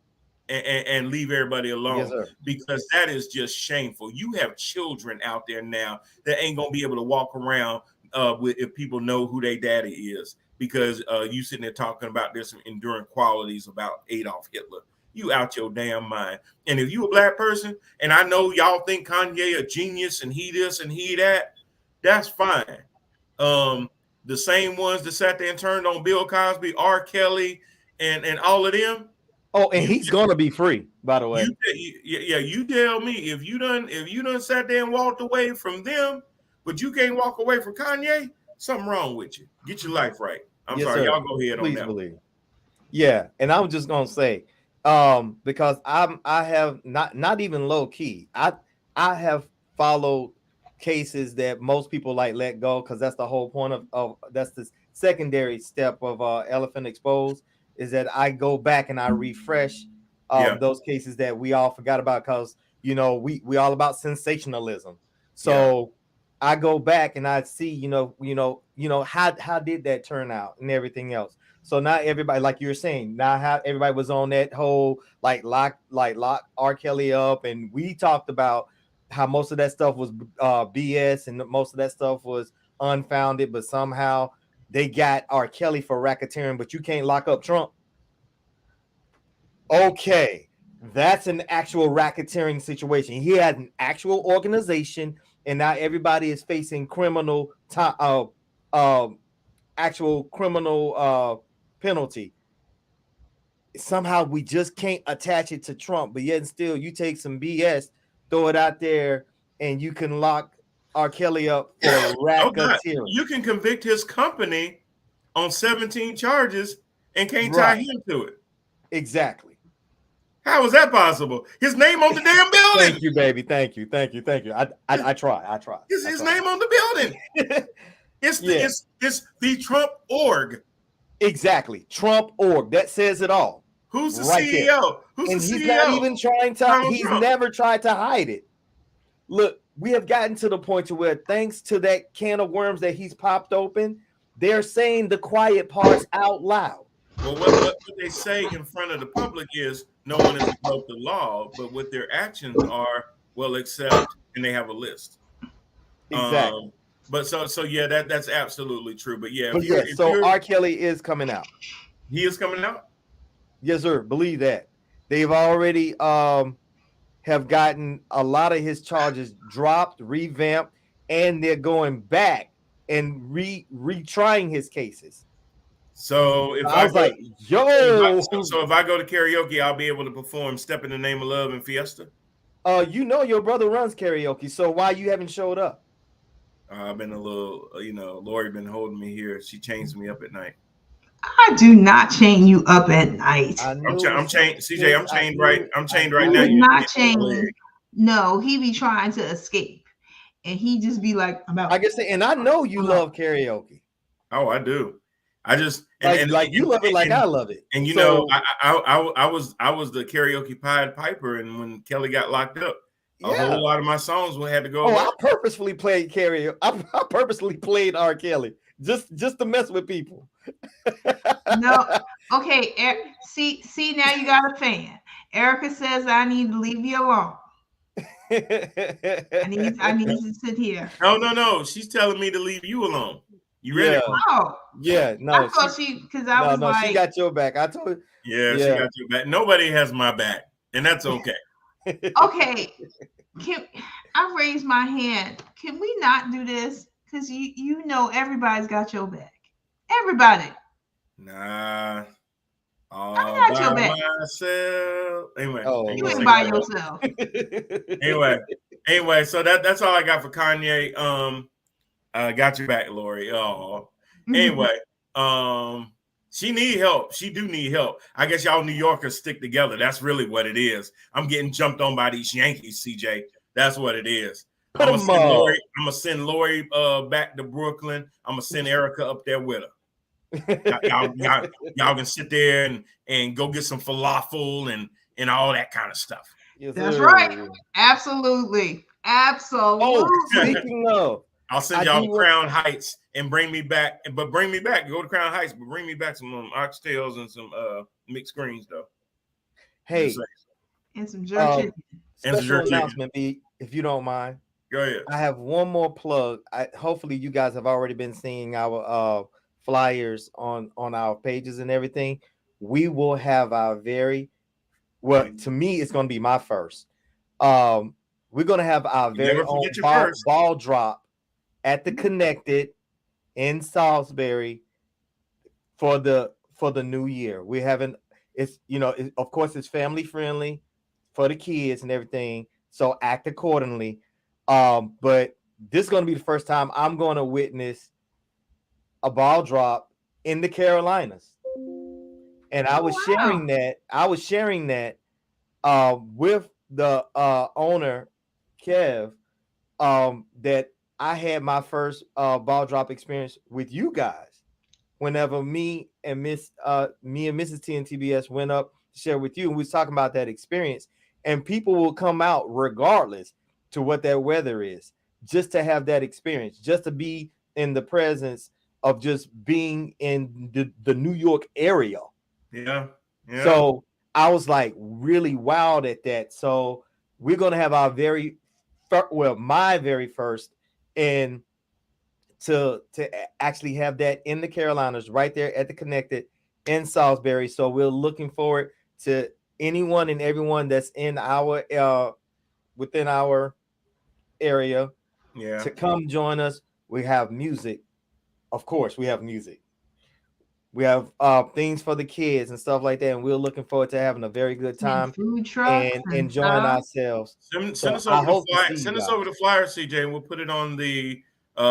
and leave everybody alone. Yes, because that is just shameful. You have children out there now that ain't gonna be able to walk around if people know who their daddy is, because you sitting there talking about this enduring qualities about Adolf Hitler. You out your damn mind. And if you a black person, and I know y'all think Kanye a genius and he this and he that, that's fine. The same ones that sat there and turned on Bill Cosby, R. Kelly, and all of them. Oh, and he's gonna be free, by the way. You tell me if you done sat there and walked away from them, but you can't walk away from Kanye, something wrong with you. Get your life right. I'm sorry, sir. Y'all go ahead. Please on that. Believe. Yeah, and I'm just gonna say, because I have not even low key. I have followed cases that most people like let go, because that's the whole point of that's the secondary step of Elephant Exposed, is that I go back and I refresh those cases that we all forgot about, because we all about sensationalism. So I go back and I see how did that turn out and everything else. So now everybody, like you were saying, now how everybody was on that whole lock R. Kelly up, and we talked about how most of that stuff was BS and most of that stuff was unfounded, but somehow they got R. Kelly for racketeering, but you can't lock up Trump. Okay, that's an actual racketeering situation. He had an actual organization, and now everybody is facing actual criminal penalty. Somehow we just can't attach it to Trump, but yet still you take some BS, throw it out there, and you can lock R. Kelly up for racketeering. You can convict his company on 17 charges and can't tie him to it. Exactly. How is that possible? His name on the damn building. Thank you, baby. Thank you. I try. His name on the building. It's the Trump org. Exactly. Trump org. That says it all. Who's the CEO? He's not even trying to. He's never tried to hide it. Look, we have gotten to the point to where, thanks to that can of worms that he's popped open, they're saying the quiet parts out loud. Well, what they say in front of the public is no one has broke the law, but what their actions are, well, accept, and they have a list. Exactly. But that's absolutely true. But R. Kelly is coming out. He is coming out? Yes, sir. Believe that. They've already have gotten a lot of his charges dropped, revamped, and they're going back and retrying his cases. So if I was like, yo, so if I go to karaoke, I'll be able to perform "Step in the Name of Love" and "Fiesta." Your brother runs karaoke, so why you haven't showed up? I've been a little, Lori been holding me here. She chains me up at night. I do not chain you up at night. I'm chained, CJ. I'm chained right. I'm chained right now. Not chained. No, he be trying to escape, and he just be like, I guess, and I know you love karaoke. Oh, I do. I just like you love it like I love it. And I was the karaoke Pied Piper, and when Kelly got locked up, a whole lot of my songs had to go. I purposefully played karaoke. I purposely played R. Kelly just to mess with people. No, okay. See, now you got a fan. Erica says I need to leave you alone. I need to sit here. No. She's telling me to leave you alone. You ready? Oh, yeah. No, I thought because I was like, she got your back. I told you. Yeah, she got your back. Nobody has my back, and that's okay. Okay, I raised my hand. Can we not do this? Because you know everybody's got your back. Everybody. Nah. I got your back. Myself. Anyway, you ain't by yourself. Anyway, so that's all I got for Kanye. Got your back, Lori. Anyway, she need help. She do need help. I guess y'all New Yorkers stick together. That's really what it is. I'm getting jumped on by these Yankees, CJ. That's what it is. I'm gonna send Lori back to Brooklyn. I'm gonna send Erica up there with her. Y'all can sit there and go get some falafel and all that kind of stuff. Yes, That's sir. right. Absolutely. Oh, speaking of, I'll send y'all to Crown Heights and bring me back. But bring me back. Go to Crown Heights, but bring me back some oxtails and some mixed greens, though. Hey, and some jerk chicken. Special announcement, B, if you don't mind. Go ahead. I have one more plug. Hopefully, you guys have already been seeing our flyers on our pages and everything. We will have our to me, it's going to be my first. We're going to have our very own ball drop at the Connected in Salisbury for the new year. We're having of course it's family friendly for the kids and everything, so act accordingly. But this is going to be the first time I'm going to witness a ball drop in the Carolinas, and I was sharing that with the owner Kev, that I had my first ball drop experience with you guys whenever me and Mrs. T and TBS went up to share with you, and we was talking about that experience. And people will come out regardless to what that weather is, just to have that experience, just to be in the presence of just being in the New York area. Yeah. So I was like really wowed at that. So we're gonna have our my very first, and to actually have that in the Carolinas, right there at the Connected in Salisbury. So we're looking forward to anyone and everyone that's in our within our area to come join us. We have music, of course. We have music. We have things for the kids and stuff like that, and we're looking forward to having a very good time food trucks and enjoying ourselves. Send us over the flyer, CJ, and we'll put it on the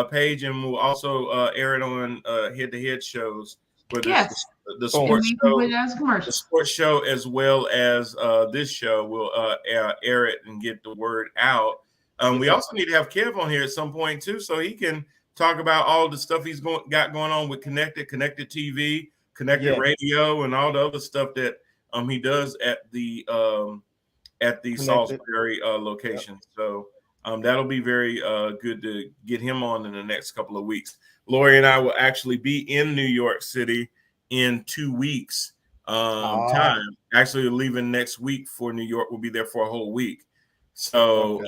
page, and we'll also air it on head-to-head shows. The sports show as well as this show will air it and get the word out. We also need to have Kev on here at some point too, so he can talk about all the stuff he's got going on with Connected TV, Connected Radio, and all the other stuff that he does at the Salisbury location. So that'll be very good to get him on in the next couple of weeks. Lori and I will actually be in New York City in 2 weeks time. Actually leaving next week for New York. We'll be there for a whole week. So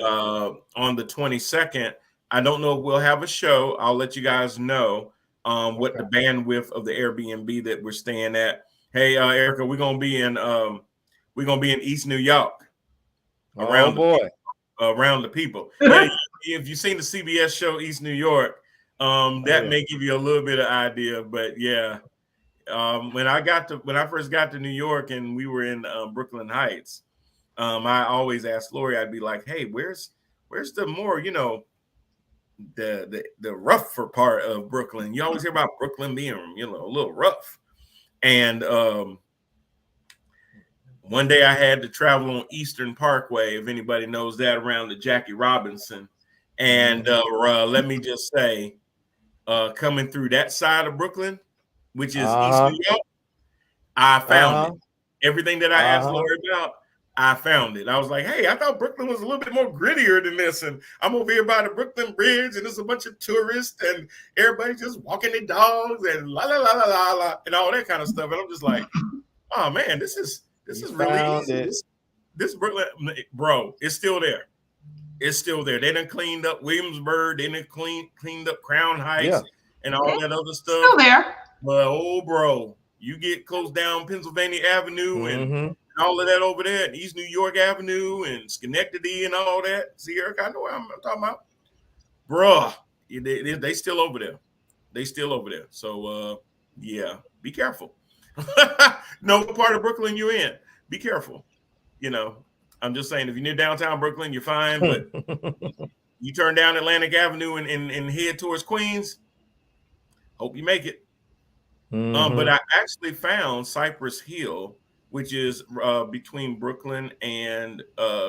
on the 22nd, I don't know if we'll have a show. I'll let you guys know what the bandwidth of the Airbnb that we're staying at. Hey, Erica, we're gonna be in East New York. Around the people. Hey, if you've seen the CBS show East New York, that may give you a little bit of idea. But yeah, when I first got to New York and we were in Brooklyn Heights, I always asked Lori, I'd be like, hey, where's the more, the rougher part of Brooklyn? You always hear about Brooklyn being, a little rough. And one day I had to travel on Eastern Parkway, if anybody knows that, around the Jackie Robinson. And let me just say, coming through that side of Brooklyn, which is East New York, I found it. Everything that I asked Lori about, I found it. I was like, hey, I thought Brooklyn was a little bit more grittier than this. And I'm over here by the Brooklyn Bridge, and there's a bunch of tourists, and everybody just walking their dogs and la la la la la la and all that kind of stuff. And I'm just like, oh man, this is really easy. This Brooklyn, bro, it's still there. It's still there. They done cleaned up Williamsburg. They done cleaned up Crown Heights and all that other stuff. Still there. But oh, bro, you get close down Pennsylvania Avenue and all of that over there, and East New York Avenue and Schenectady and all that. See, Eric, I know what I'm talking about. Bruh, they still over there. They still over there. So, yeah, be careful. No part of Brooklyn you're in. Be careful. I'm just saying, if you're near downtown Brooklyn, you're fine. But you turn down Atlantic Avenue and head towards Queens, hope you make it. But I actually found Cypress Hill, which is between Brooklyn and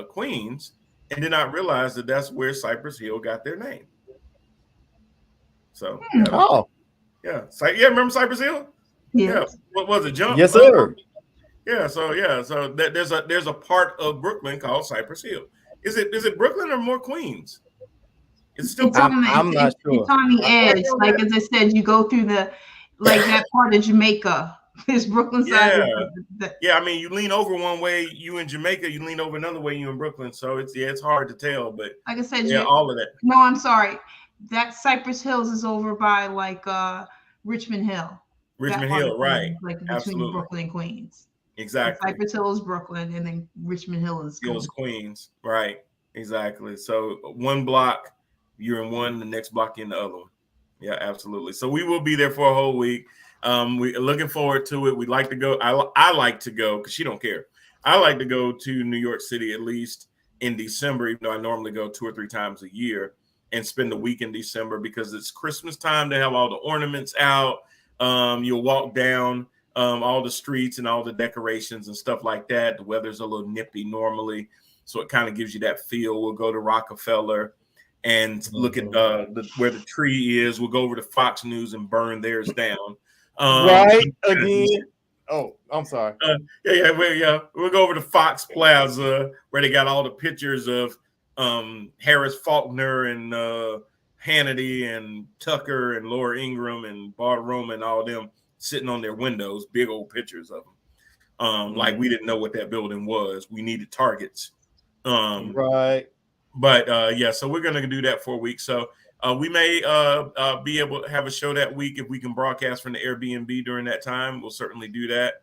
Queens, and did not realize that that's where Cypress Hill got their name. So, remember Cypress Hill? Yes. What was it? Jump? Yes, sir. So there's a part of Brooklyn called Cypress Hill. Is it Brooklyn or more Queens? It's still Brooklyn. I'm not sure. It's on the edge. Like as I said, you go through that part of Jamaica. It's Brooklyn side. Yeah. I mean, you lean over one way, you in Jamaica. You lean over another way, you in Brooklyn. So it's hard to tell. But like I said, all of that. No, I'm sorry. That Cypress Hills is over by like Richmond Hill. Richmond Hill, right? Like between Brooklyn and Queens. Exactly. Cypress Hill is Brooklyn, and then Richmond Hill is Queens. Right. Exactly. So one block, you're in one, the next block in the other one. Yeah, absolutely. So we will be there for a whole week. We're looking forward to it. We'd like to go. I like to go because she don't care. I like to go to New York City at least in December, even though I normally go 2 or 3 times a year, and spend the week in December because it's Christmas time. They have all the ornaments out. You'll walk down all the streets and all the decorations and stuff like that. The weather's a little nippy normally, so it kind of gives you that feel. We'll go to Rockefeller and look at where the tree is. We'll go over to Fox News and burn theirs down. Right again. Oh, I'm sorry. We'll go over to Fox Plaza where they got all the pictures of Harris Faulkner and Hannity and Tucker and Laura Ingraham and Bartiromo and all them sitting on their windows, big old pictures of them. Like we didn't know what that building was. We needed targets. Right. But so we're going to do that for a week. So we may be able to have a show that week if we can broadcast from the Airbnb during that time. We'll certainly do that.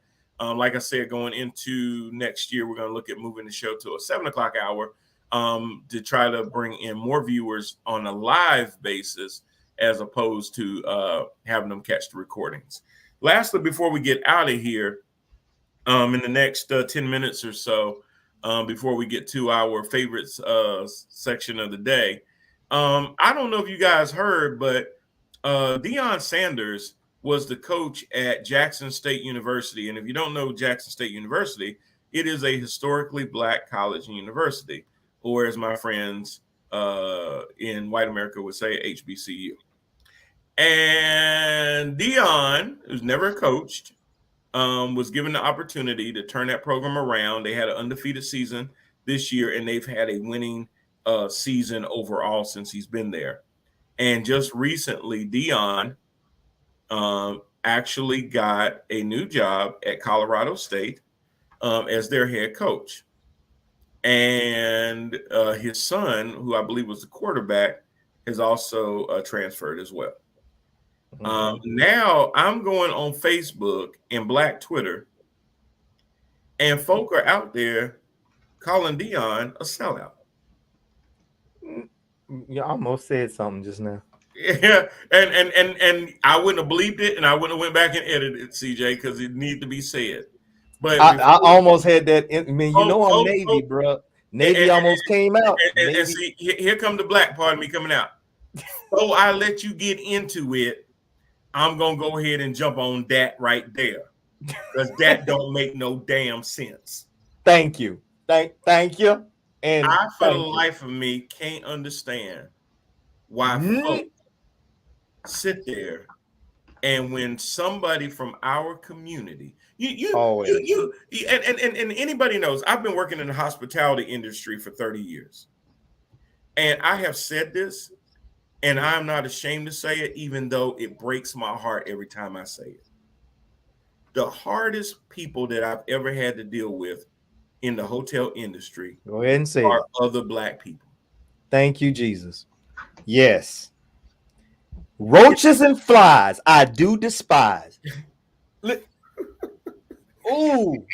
Like I said, going into next year, we're going to look at moving the show to a 7:00 hour to try to bring in more viewers on a live basis as opposed to having them catch the recordings. Lastly, before we get out of here, in the next 10 minutes or so, before we get to our favorites section of the day, I don't know if you guys heard, but Deon Sanders was the coach at Jackson State University. And if you don't know Jackson State University, it is a historically Black college and university, or as my friends in white America would say, HBCU. And Deon, who's never coached, was given the opportunity to turn that program around. They had an undefeated season this year, and they've had a winning season overall since he's been there. And just recently, Deon actually got a new job at Colorado State as their head coach. And his son, who I believe was the quarterback, has also transferred as well. Now I'm going on Facebook and Black Twitter, and folk are out there calling Deon a sellout. You almost said something just now. Yeah, and I wouldn't have bleeped it, and I wouldn't have went back and edited it, CJ, because it needed to be said. But I almost had that. I mean, I'm Navy, bro. Navy almost came out. And see, here come the Black part of me coming out. So I let you get into it. I'm gonna go ahead and jump on that right there, because that don't make no damn sense. Thank you, thank you. And I, for the life of me, can't understand why folks sit there and when somebody from our community, and anybody knows, I've been working in the hospitality industry for 30 years, and I have said this. And I'm not ashamed to say it, even though it breaks my heart every time I say it. The hardest people that I've ever had to deal with in the hotel industry Go ahead and say are other Black people. Thank you, Jesus. Yes. Roaches and flies, I do despise. Ooh.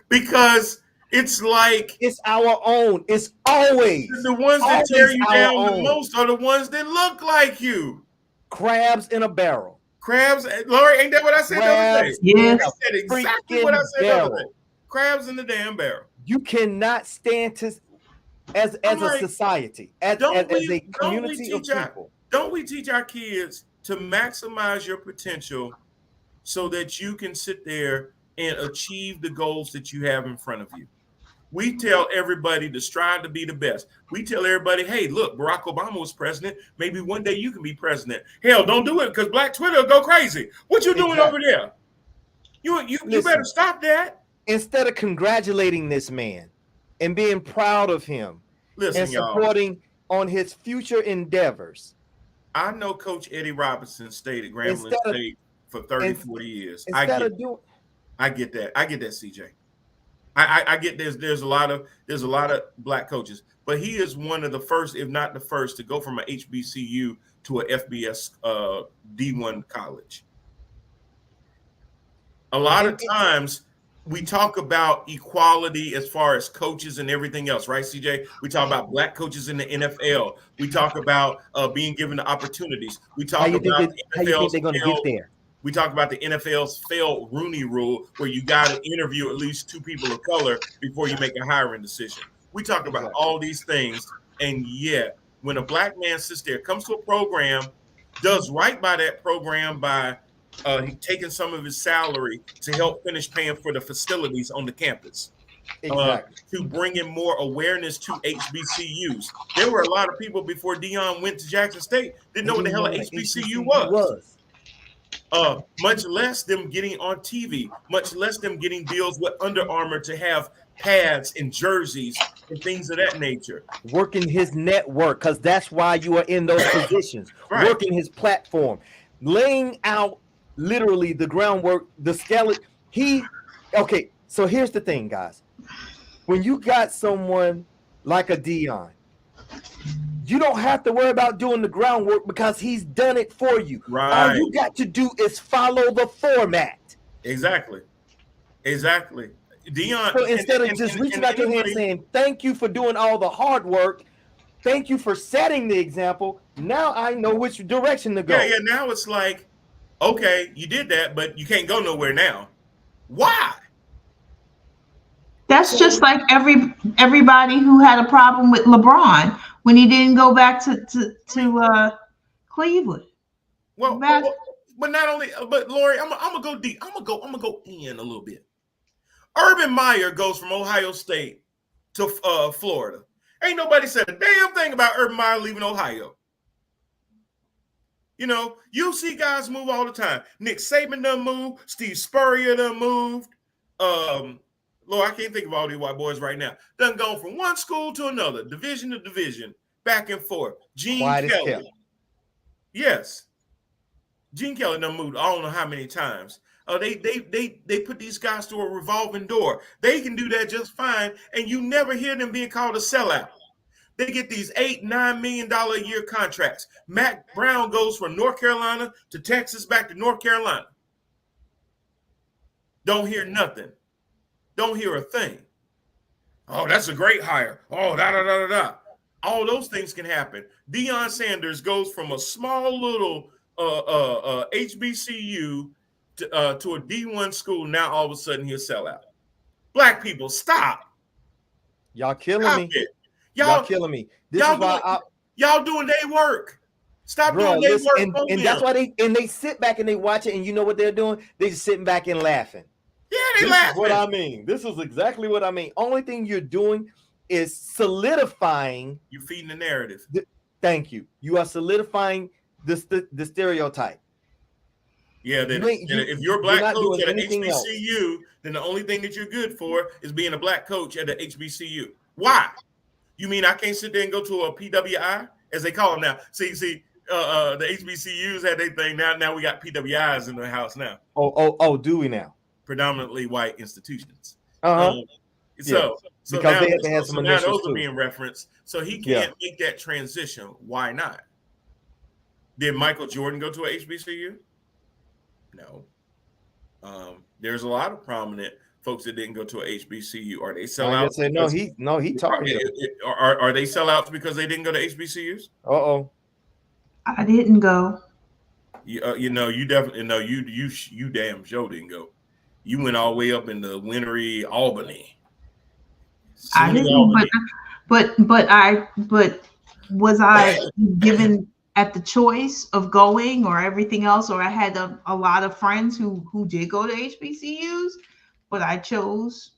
Because it's like it's our own. It's always the ones that tear you down the most are the ones that look like you. Crabs in a barrel. Crabs, Lori, ain't that what I said the other day? Yes. I said exactly what I said the other day. Crabs in the damn barrel. You cannot stand to as a society, as a community of people. Don't we teach our kids to maximize your potential so that you can sit there and achieve the goals that you have in front of you? We tell everybody to strive to be the best. We tell everybody, hey, look, Barack Obama was president. Maybe one day you can be president. Hell, don't do it because Black Twitter will go crazy. What you doing over there? You better stop that. Instead of congratulating this man and being proud of him and supporting on his future endeavors. I know Coach Eddie Robinson stayed at Grambling State for 30, 40 years. I get that. I get that, CJ. I get there's a lot of black coaches, but he is one of the first, if not the first, to go from an HBCU to a FBS D1 college. A lot of times we talk about equality as far as coaches and everything else, right, CJ? We talk about black coaches in the NFL. We talk about being given the opportunities. We talk about how you think they're going to get there. We talk about the NFL's failed Rooney Rule, where you got to interview at least 2 people of color before you make a hiring decision. We talk about all these things, and yet when a black man sits there, comes to a program, does right by that program by taking some of his salary to help finish paying for the facilities on the campus, to bring in more awareness to HBCUs. There were a lot of people before Deon went to Jackson State didn't know what the hell an HBCU was. Much less them getting on TV, much less them getting deals with Under Armour to have pads and jerseys and things of that nature. Working his network, because that's why you are in those positions. Right. Working his platform, laying out literally the groundwork, the skeleton. Okay, so here's the thing, guys. When you got someone like a Deon, you don't have to worry about doing the groundwork because he's done it for you. Right. All you got to do is follow the format. Exactly. Deon. So instead of just reaching out your hand saying, thank you for doing all the hard work, thank you for setting the example, now I know which direction to go. Yeah, now it's like, okay, you did that, but you can't go nowhere now. Why? That's just like everybody who had a problem with LeBron when he didn't go back to Cleveland. Well, but not only, but Lori, I'm gonna go deep. I'm gonna go in a little bit. Urban Meyer goes from Ohio State to Florida. Ain't nobody said a damn thing about Urban Meyer leaving Ohio. You know, you see guys move all the time. Nick Saban done moved. Steve Spurrier done moved. Lord, I can't think of all these white boys right now. Done gone from one school to another, division to division, back and forth. Gene Kelly. Yes. Gene Kelly done moved I don't know how many times. They put these guys through a revolving door. They can do that just fine, and you never hear them being called a sellout. They get these $8-9 million a year contracts. Matt Brown goes from North Carolina to Texas back to North Carolina. Don't hear nothing. Don't hear a thing. Oh, that's a great hire. Oh, da-da-da-da-da. All those things can happen. Deon Sanders goes from a small little HBCU to a D1 school. Now all of a sudden he'll sell out. Black people, stop. Y'all killing me. Y'all killing me. This is why y'all doing their work. Stop doing their work. And that's why they sit back and they watch it, and you know what they're doing? They're just sitting back and laughing. Yeah, they laughing. This is what I mean. This is exactly what I mean. Only thing you're doing is solidifying. You're feeding the narrative. Thank you. You are solidifying the stereotype. Yeah, if you're a black coach at an HBCU, then the only thing that you're good for is being a black coach at an HBCU. Why? You mean I can't sit there and go to a PWI, as they call them now? See, the HBCUs had their thing. Now we got PWIs in the house now. Oh, do we now? Predominantly white institutions. So because now, they had some now those too. are being referenced. So he can't make that transition. Why not? Did Michael Jordan go to a HBCU? No. There's a lot of prominent folks that didn't go to a HBCU. Are they sellouts? He taught me. Are they sellouts because they didn't go to HBCUs? I didn't go. You definitely know you damn sure didn't go. You went all the way up in the wintry Albany. I didn't, but was I given at the choice of going or everything else, or I had a lot of friends who did go to HBCUs, but I chose,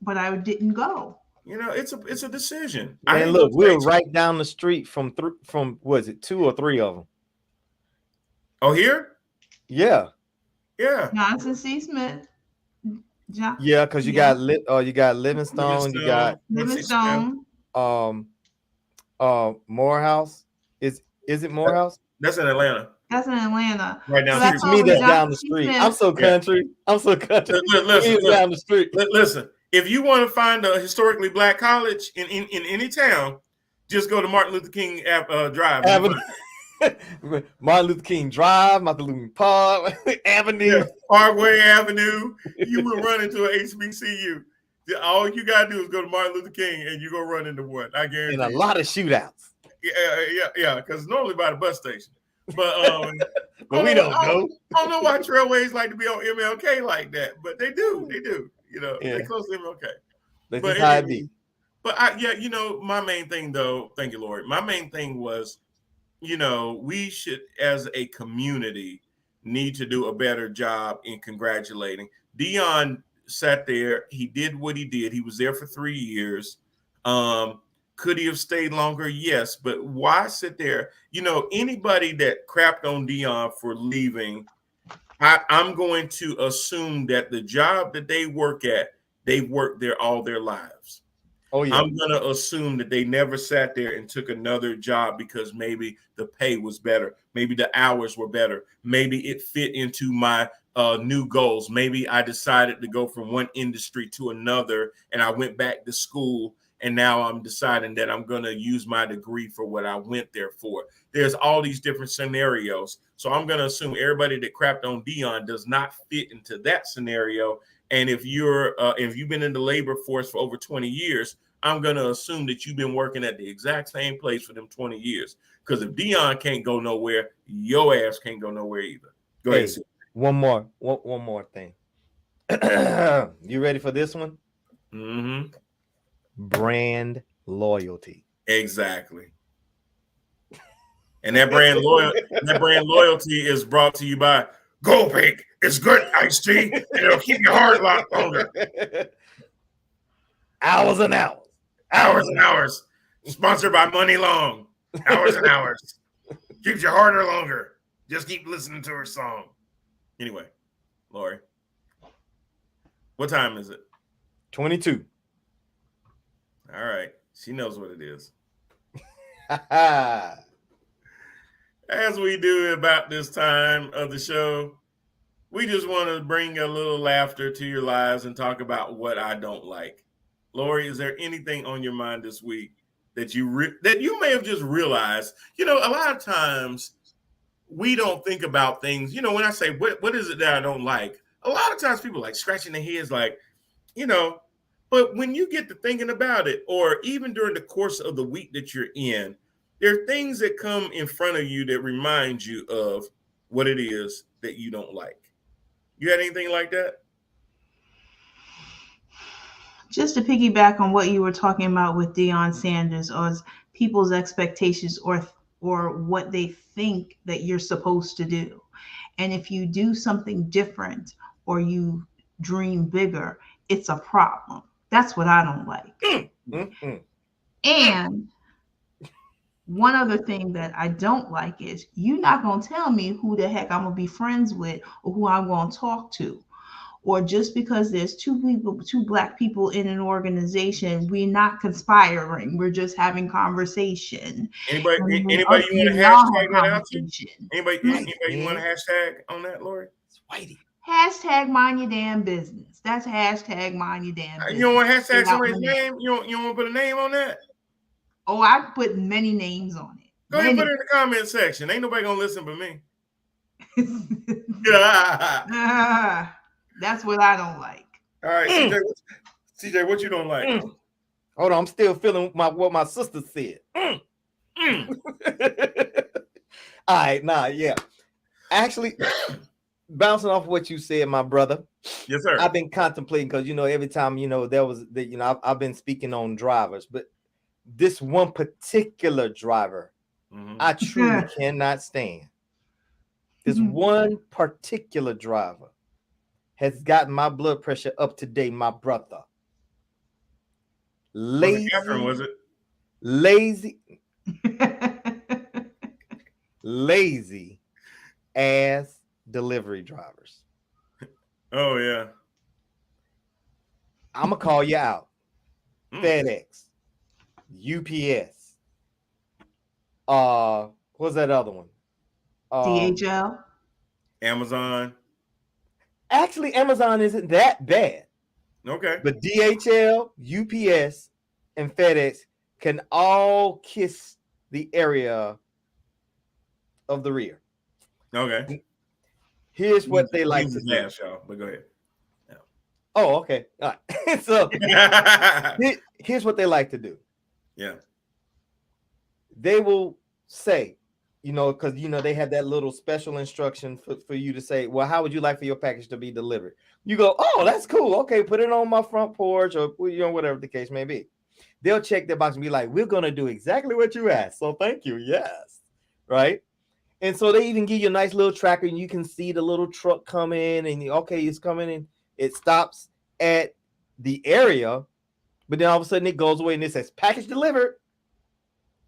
but I didn't go. You know, it's a decision. And look, we're right down the street from was it 2 or 3 of them? Oh, here? Yeah. Yeah. Johnson C. Smith. Yeah, because you got Livingstone, you got Livingstone. Morehouse. Is it Morehouse? That's in Atlanta. That's in Atlanta. Right down the street. To me, that's down the street. Smith. I'm so country. I'm so country. Listen, down the street. Listen, if you want to find a historically black college in any town, just go to Martin Luther King Drive. Martin Luther King Drive, Martin Luther King Park Avenue, Parkway Avenue. You will run into an HBCU. All you gotta do is go to Martin Luther King, and you go run into one. I guarantee. And a lot of shootouts. Yeah. Because normally by the bus station, but but we don't know. I don't know why trailways like to be on MLK like that, but they do. They do. You know, they close to MLK. That's just how it be. But my main thing though, thank you, Lord. My main thing was, we should, as a community, need to do a better job in congratulating. Deon sat there. He did what he did. He was there for 3 years. Could he have stayed longer? Yes. But why sit there? Anybody that crapped on Deon for leaving, I'm going to assume that the job that they work at, they've worked there all their lives. Oh, yeah. I'm going to assume that they never sat there and took another job because maybe the pay was better. Maybe the hours were better. Maybe it fit into my new goals. Maybe I decided to go from one industry to another and I went back to school and now I'm deciding that I'm going to use my degree for what I went there for. There's all these different scenarios. So I'm going to assume everybody that crapped on Deon does not fit into that scenario. And if you've been in the labor force for over 20 years, I'm going to assume that you've been working at the exact same place for them 20 years. Because if Deon can't go nowhere, your ass can't go nowhere either. Go ahead. One more thing. You ready for this one? Mm-hmm. Brand loyalty. Exactly. And that brand loyalty is brought to you by Go Big. It's good iced tea, and it'll keep your heart a lot longer. Hours and hours. Hours and hours. Sponsored by Money Long. Hours and hours. Keeps your heart longer. Just keep listening to her song. Anyway, Lori, what time is it? 22. All right. She knows what it is. As we do about this time of the show, we just want to bring a little laughter to your lives and talk about what I don't like. Lori, is there anything on your mind this week that you may have just realized? A lot of times we don't think about things. When I say, what is it that I don't like? A lot of times people like scratching their heads like, but when you get to thinking about it, or even during the course of the week that you're in, there are things that come in front of you that remind you of what it is that you don't like. You had anything like that? Just to piggyback on what you were talking about with Deon Sanders, or people's expectations or what they think that you're supposed to do. And if you do something different or you dream bigger, it's a problem. That's what I don't like. Mm-hmm. And one other thing that I don't like is you're not going to tell me who the heck I'm going to be friends with or who I'm going to talk to. Or just because there's two black people in an organization, we're not conspiring. We're just having conversation. Anybody you want to hashtag that out to? Anybody you want to hashtag on that, Lori? Whitey. Hashtag mind your damn business. That's hashtag mind your damn business. You don't want to hashtag somebody's name? You don't want to put a name on that? Oh, I put many names on it. Go ahead and put it in the comment section. Ain't nobody going to listen but me. Yeah. That's what I don't like. All right, CJ, what you don't like? Hold on, I'm still feeling what my sister said. All right, yeah. Actually, bouncing off what you said, my brother. Yes, sir. I've been contemplating because every time there was I've been speaking on drivers, but this one particular driver, I truly cannot stand. This one particular driver has gotten my blood pressure up to date, my brother. Lazy, was it? Lazy ass delivery drivers. Oh yeah. I'm gonna call you out. FedEx, UPS. What's that other one? DHL. Amazon. Actually, Amazon isn't that bad. Okay. But DHL, UPS, and FedEx can all kiss the area of the rear. Okay. Here's what they like to do. Y'all, but go ahead. Yeah. Oh, okay. All right. So here's what they like to do. Yeah. They will say, because they have that little special instruction for you to say, well, how would you like for your package to be delivered? You go, oh, that's cool. Okay, put it on my front porch, or whatever the case may be. They'll check their box and be like, we're gonna do exactly what you asked. So thank you. Yes. Right. And so they even give you a nice little tracker, and you can see the little truck come in, and okay, it's coming in. It stops at the area, but then all of a sudden it goes away and it says package delivered.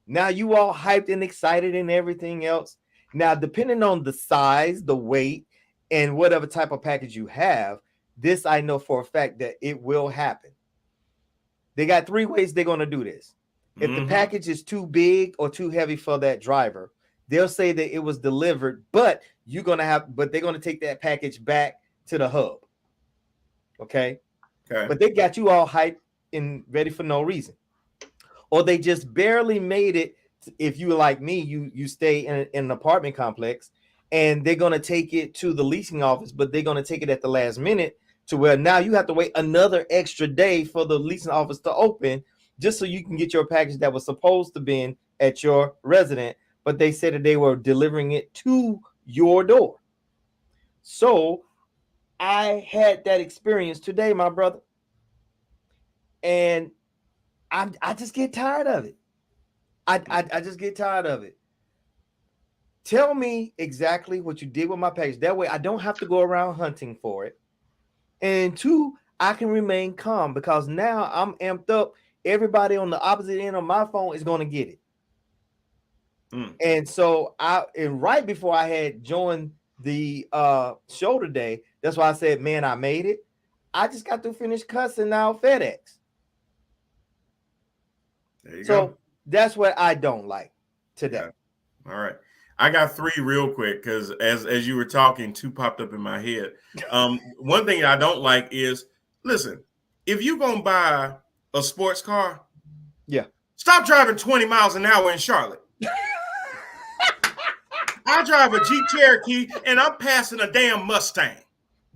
Now you all hyped and excited and everything else. Now, depending on the size, the weight, and whatever type of package you have, this I know for a fact that it will happen. They got 3 ways they're going to do this. If the package is too big or too heavy for that driver, they'll say that it was delivered, but they're going to take that package back to the hub. Okay. But they got you all hyped and ready for no reason. Or they just barely made it. If you like me, you stay in an apartment complex, and they're going to take it to the leasing office, but they're going to take it at the last minute to where now you have to wait another extra day for the leasing office to open just so you can get your package that was supposed to be at your resident, but they said that they were delivering it to your door. So I had that experience today, my brother, and I just get tired of it. I just get tired of it. Tell me exactly what you did with my package. That way I don't have to go around hunting for it. And 2, I can remain calm because now I'm amped up. Everybody on the opposite end of my phone is going to get it. And so right before I had joined the show today, that's why I said, man, I made it. I just got to finish cussing out FedEx. There you go. That's what I don't like today. Yeah. All right. I got 3 real quick because as you were talking, 2 popped up in my head. One thing I don't like is, listen, if you're going to buy a sports car, stop driving 20 miles an hour in Charlotte. I drive a Jeep Cherokee and I'm passing a damn Mustang.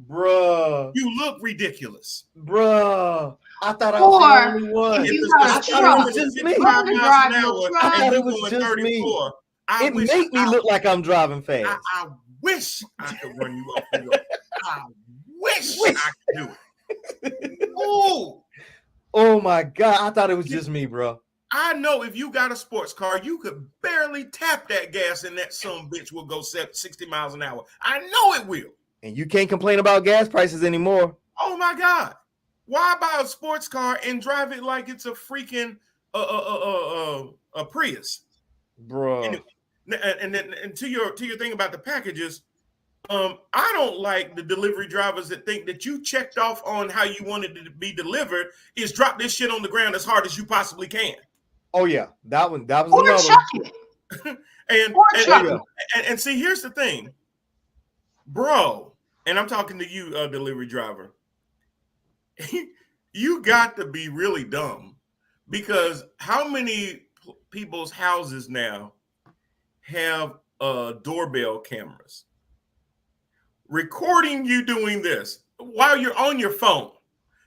Bruh. You look ridiculous. Bruh. I thought I was the only one. If you got a truck, it was just me. I thought it was just me. It made me look like I'm driving fast. I wish I could run you off the road. I wish I could do it. Oh my God. I thought it was just me, bro. I know if you got a sports car, you could barely tap that gas and that son bitch will go 60 miles an hour. I know it will. And you can't complain about gas prices anymore. Oh my God. Why buy a sports car and drive it like it's a freaking a Prius? Bro. And to your thing about the packages, I don't like the delivery drivers that think that you checked off on how you wanted it to be delivered is drop this shit on the ground as hard as you possibly can. Oh yeah, that was another one. and see, here's the thing, bro, and I'm talking to you, delivery driver. You got to be really dumb, because how many people's houses now have doorbell cameras recording you doing this while you're on your phone?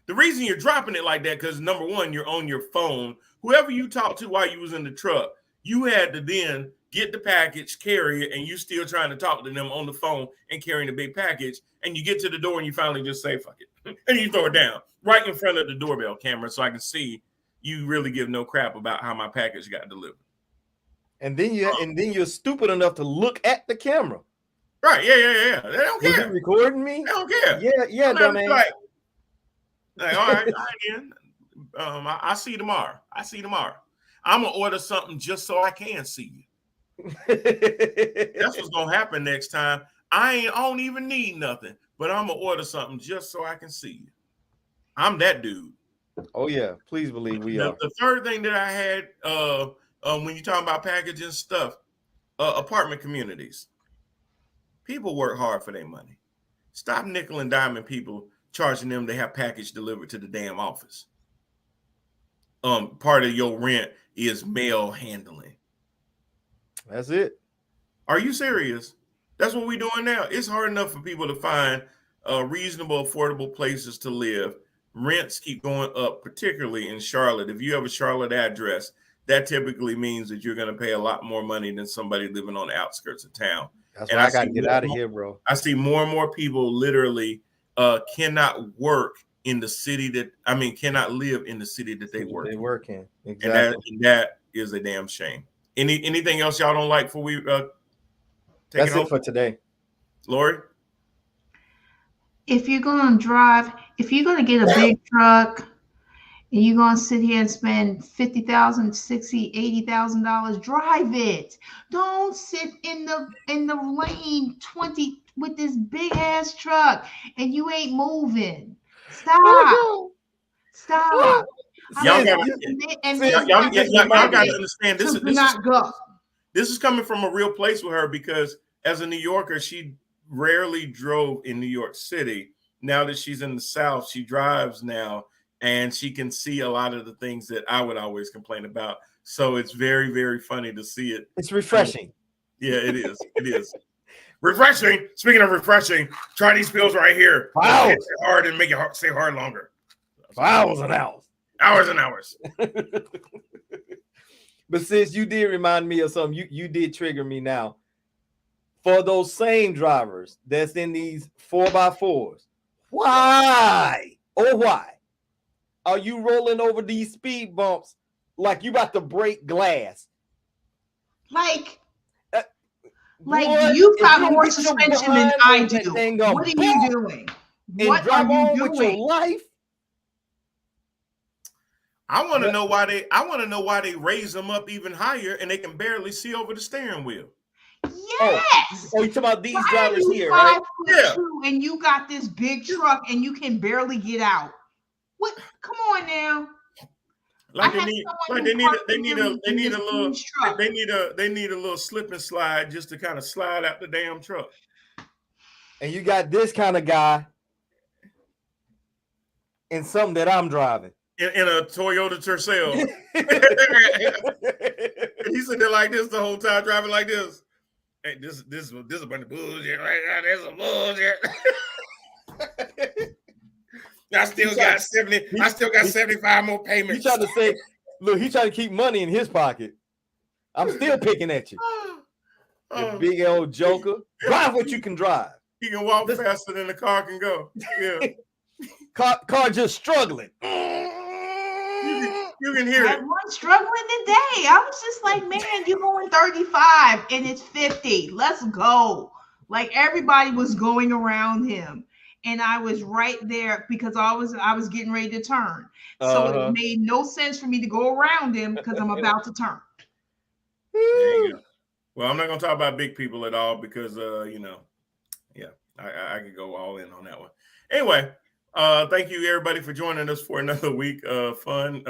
The reason you're dropping it like that, because number one, you're on your phone. Whoever you talked to while you was in the truck, you had to then get the package, carry it, and you still trying to talk to them on the phone and carrying the big package. And you get to the door and you finally just say, fuck it. And you throw it down right in front of the doorbell camera so I can see you really give no crap about how my package got delivered. And then you're stupid enough to look at the camera. Right. Yeah. They don't care. Was it recording me? They don't care. Yeah, dumbass. Like, all right, then. I see you tomorrow. I'm gonna order something just so I can see you. That's what's gonna happen next time. I don't even need nothing, but I'm gonna order something just so I can see you. I'm that dude. Oh yeah, please believe we are. The third thing that I had when you talk about packaging stuff, apartment communities. People work hard for their money. Stop nickel and diming people, charging them to have package delivered to the damn office. Part of your rent is mail handling. That's it. Are you serious? That's what we're doing now. It's hard enough for people to find reasonable, affordable places to live. Rents keep going up, particularly in Charlotte. If you have a Charlotte address, that typically means that you're going to pay a lot more money than somebody living on the outskirts of town. That's why I got to get out of here, bro. I see more and more people literally cannot work in the city cannot live in the city that they work. They work in. Exactly. And that is a damn shame. Anything else y'all don't like before we That's it for today. Lori? If you're going to drive, if you're going to get a big truck and you're going to sit here and spend $50,000, $60,000, $80,000, drive it. Don't sit in the lane 20 with this big ass truck and you ain't moving. Stop. Y'all got to understand this is not go. This is coming from a real place with her, because as a New Yorker, she rarely drove in New York City. Now that she's in the South, she drives now, and she can see a lot of the things that I would always complain about. So it's very, very funny to see it. It's refreshing. Yeah, it is. It is refreshing. Speaking of refreshing, try these pills right here. Wow. Hit it hard and make it stay hard longer. For hours and hours. Hours and hours. But since you did remind me of something, you did trigger me now. For those same drivers that's in these 4x4s, why are you rolling over these speed bumps like you about to break glass? Like you've got more suspension than I do. What are you doing? What are you doing with your life? I want to know why they raise them up even higher and they can barely see over the steering wheel. Yes. Oh, you talking about these drivers here, right? Yeah. And you got this big truck and you can barely get out. What? Come on now. They need a little slip and slide just to kind of slide out the damn truck. And you got this kind of guy in something that I'm driving. In a Toyota Tercel. He's sitting there like this the whole time, driving like this. Hey, this is a bunch of bullshit right now. This is bullshit. I still got 75 more payments. He's trying to say, look, he's trying to keep money in his pocket. I'm still picking at you. You big old joker. Drive what you can drive. He can walk faster than the car can go. Yeah. Car just struggling. You can hear it. One struggling today. I was just like, man, you're going 35 and it's 50. Let's go. Like everybody was going around him. And I was right there because I was getting ready to turn. So it made no sense for me to go around him because I'm about to turn. There you go. Well, I'm not going to talk about big people at all because, I could go all in on that one. Anyway, thank you, everybody, for joining us for another week of fun.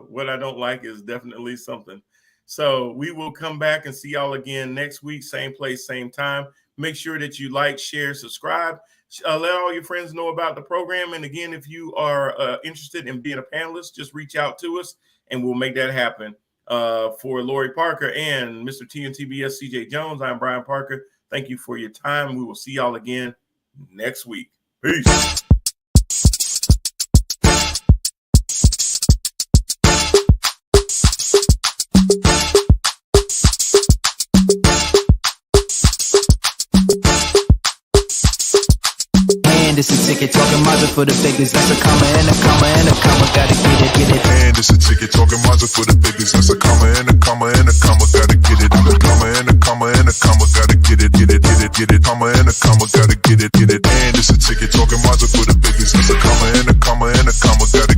What I don't like is definitely something. So we will come back and see y'all again next week, same place, same time. Make sure that you like, share, subscribe. Let all your friends know about the program. And again, if you are interested in being a panelist, just reach out to us and we'll make that happen. For Lori Parker and Mr. TNTBS CJ Jones, I'm Brian Parker. Thank you for your time. We will see y'all again next week. Peace. This a ticket talking Mazda for the biggest. That's a comma and a comma and a comma. Gotta get it. And it's a ticket talking Mazda for the biggest. That's a comma and a comma and a comma. Gotta get it. I'm a comma and a comma and a comma. Gotta get it. Comma and a comma. Gotta get it. And it's a ticket talking Mazda for the biggest. That's a comma and a comma and a comma. Gotta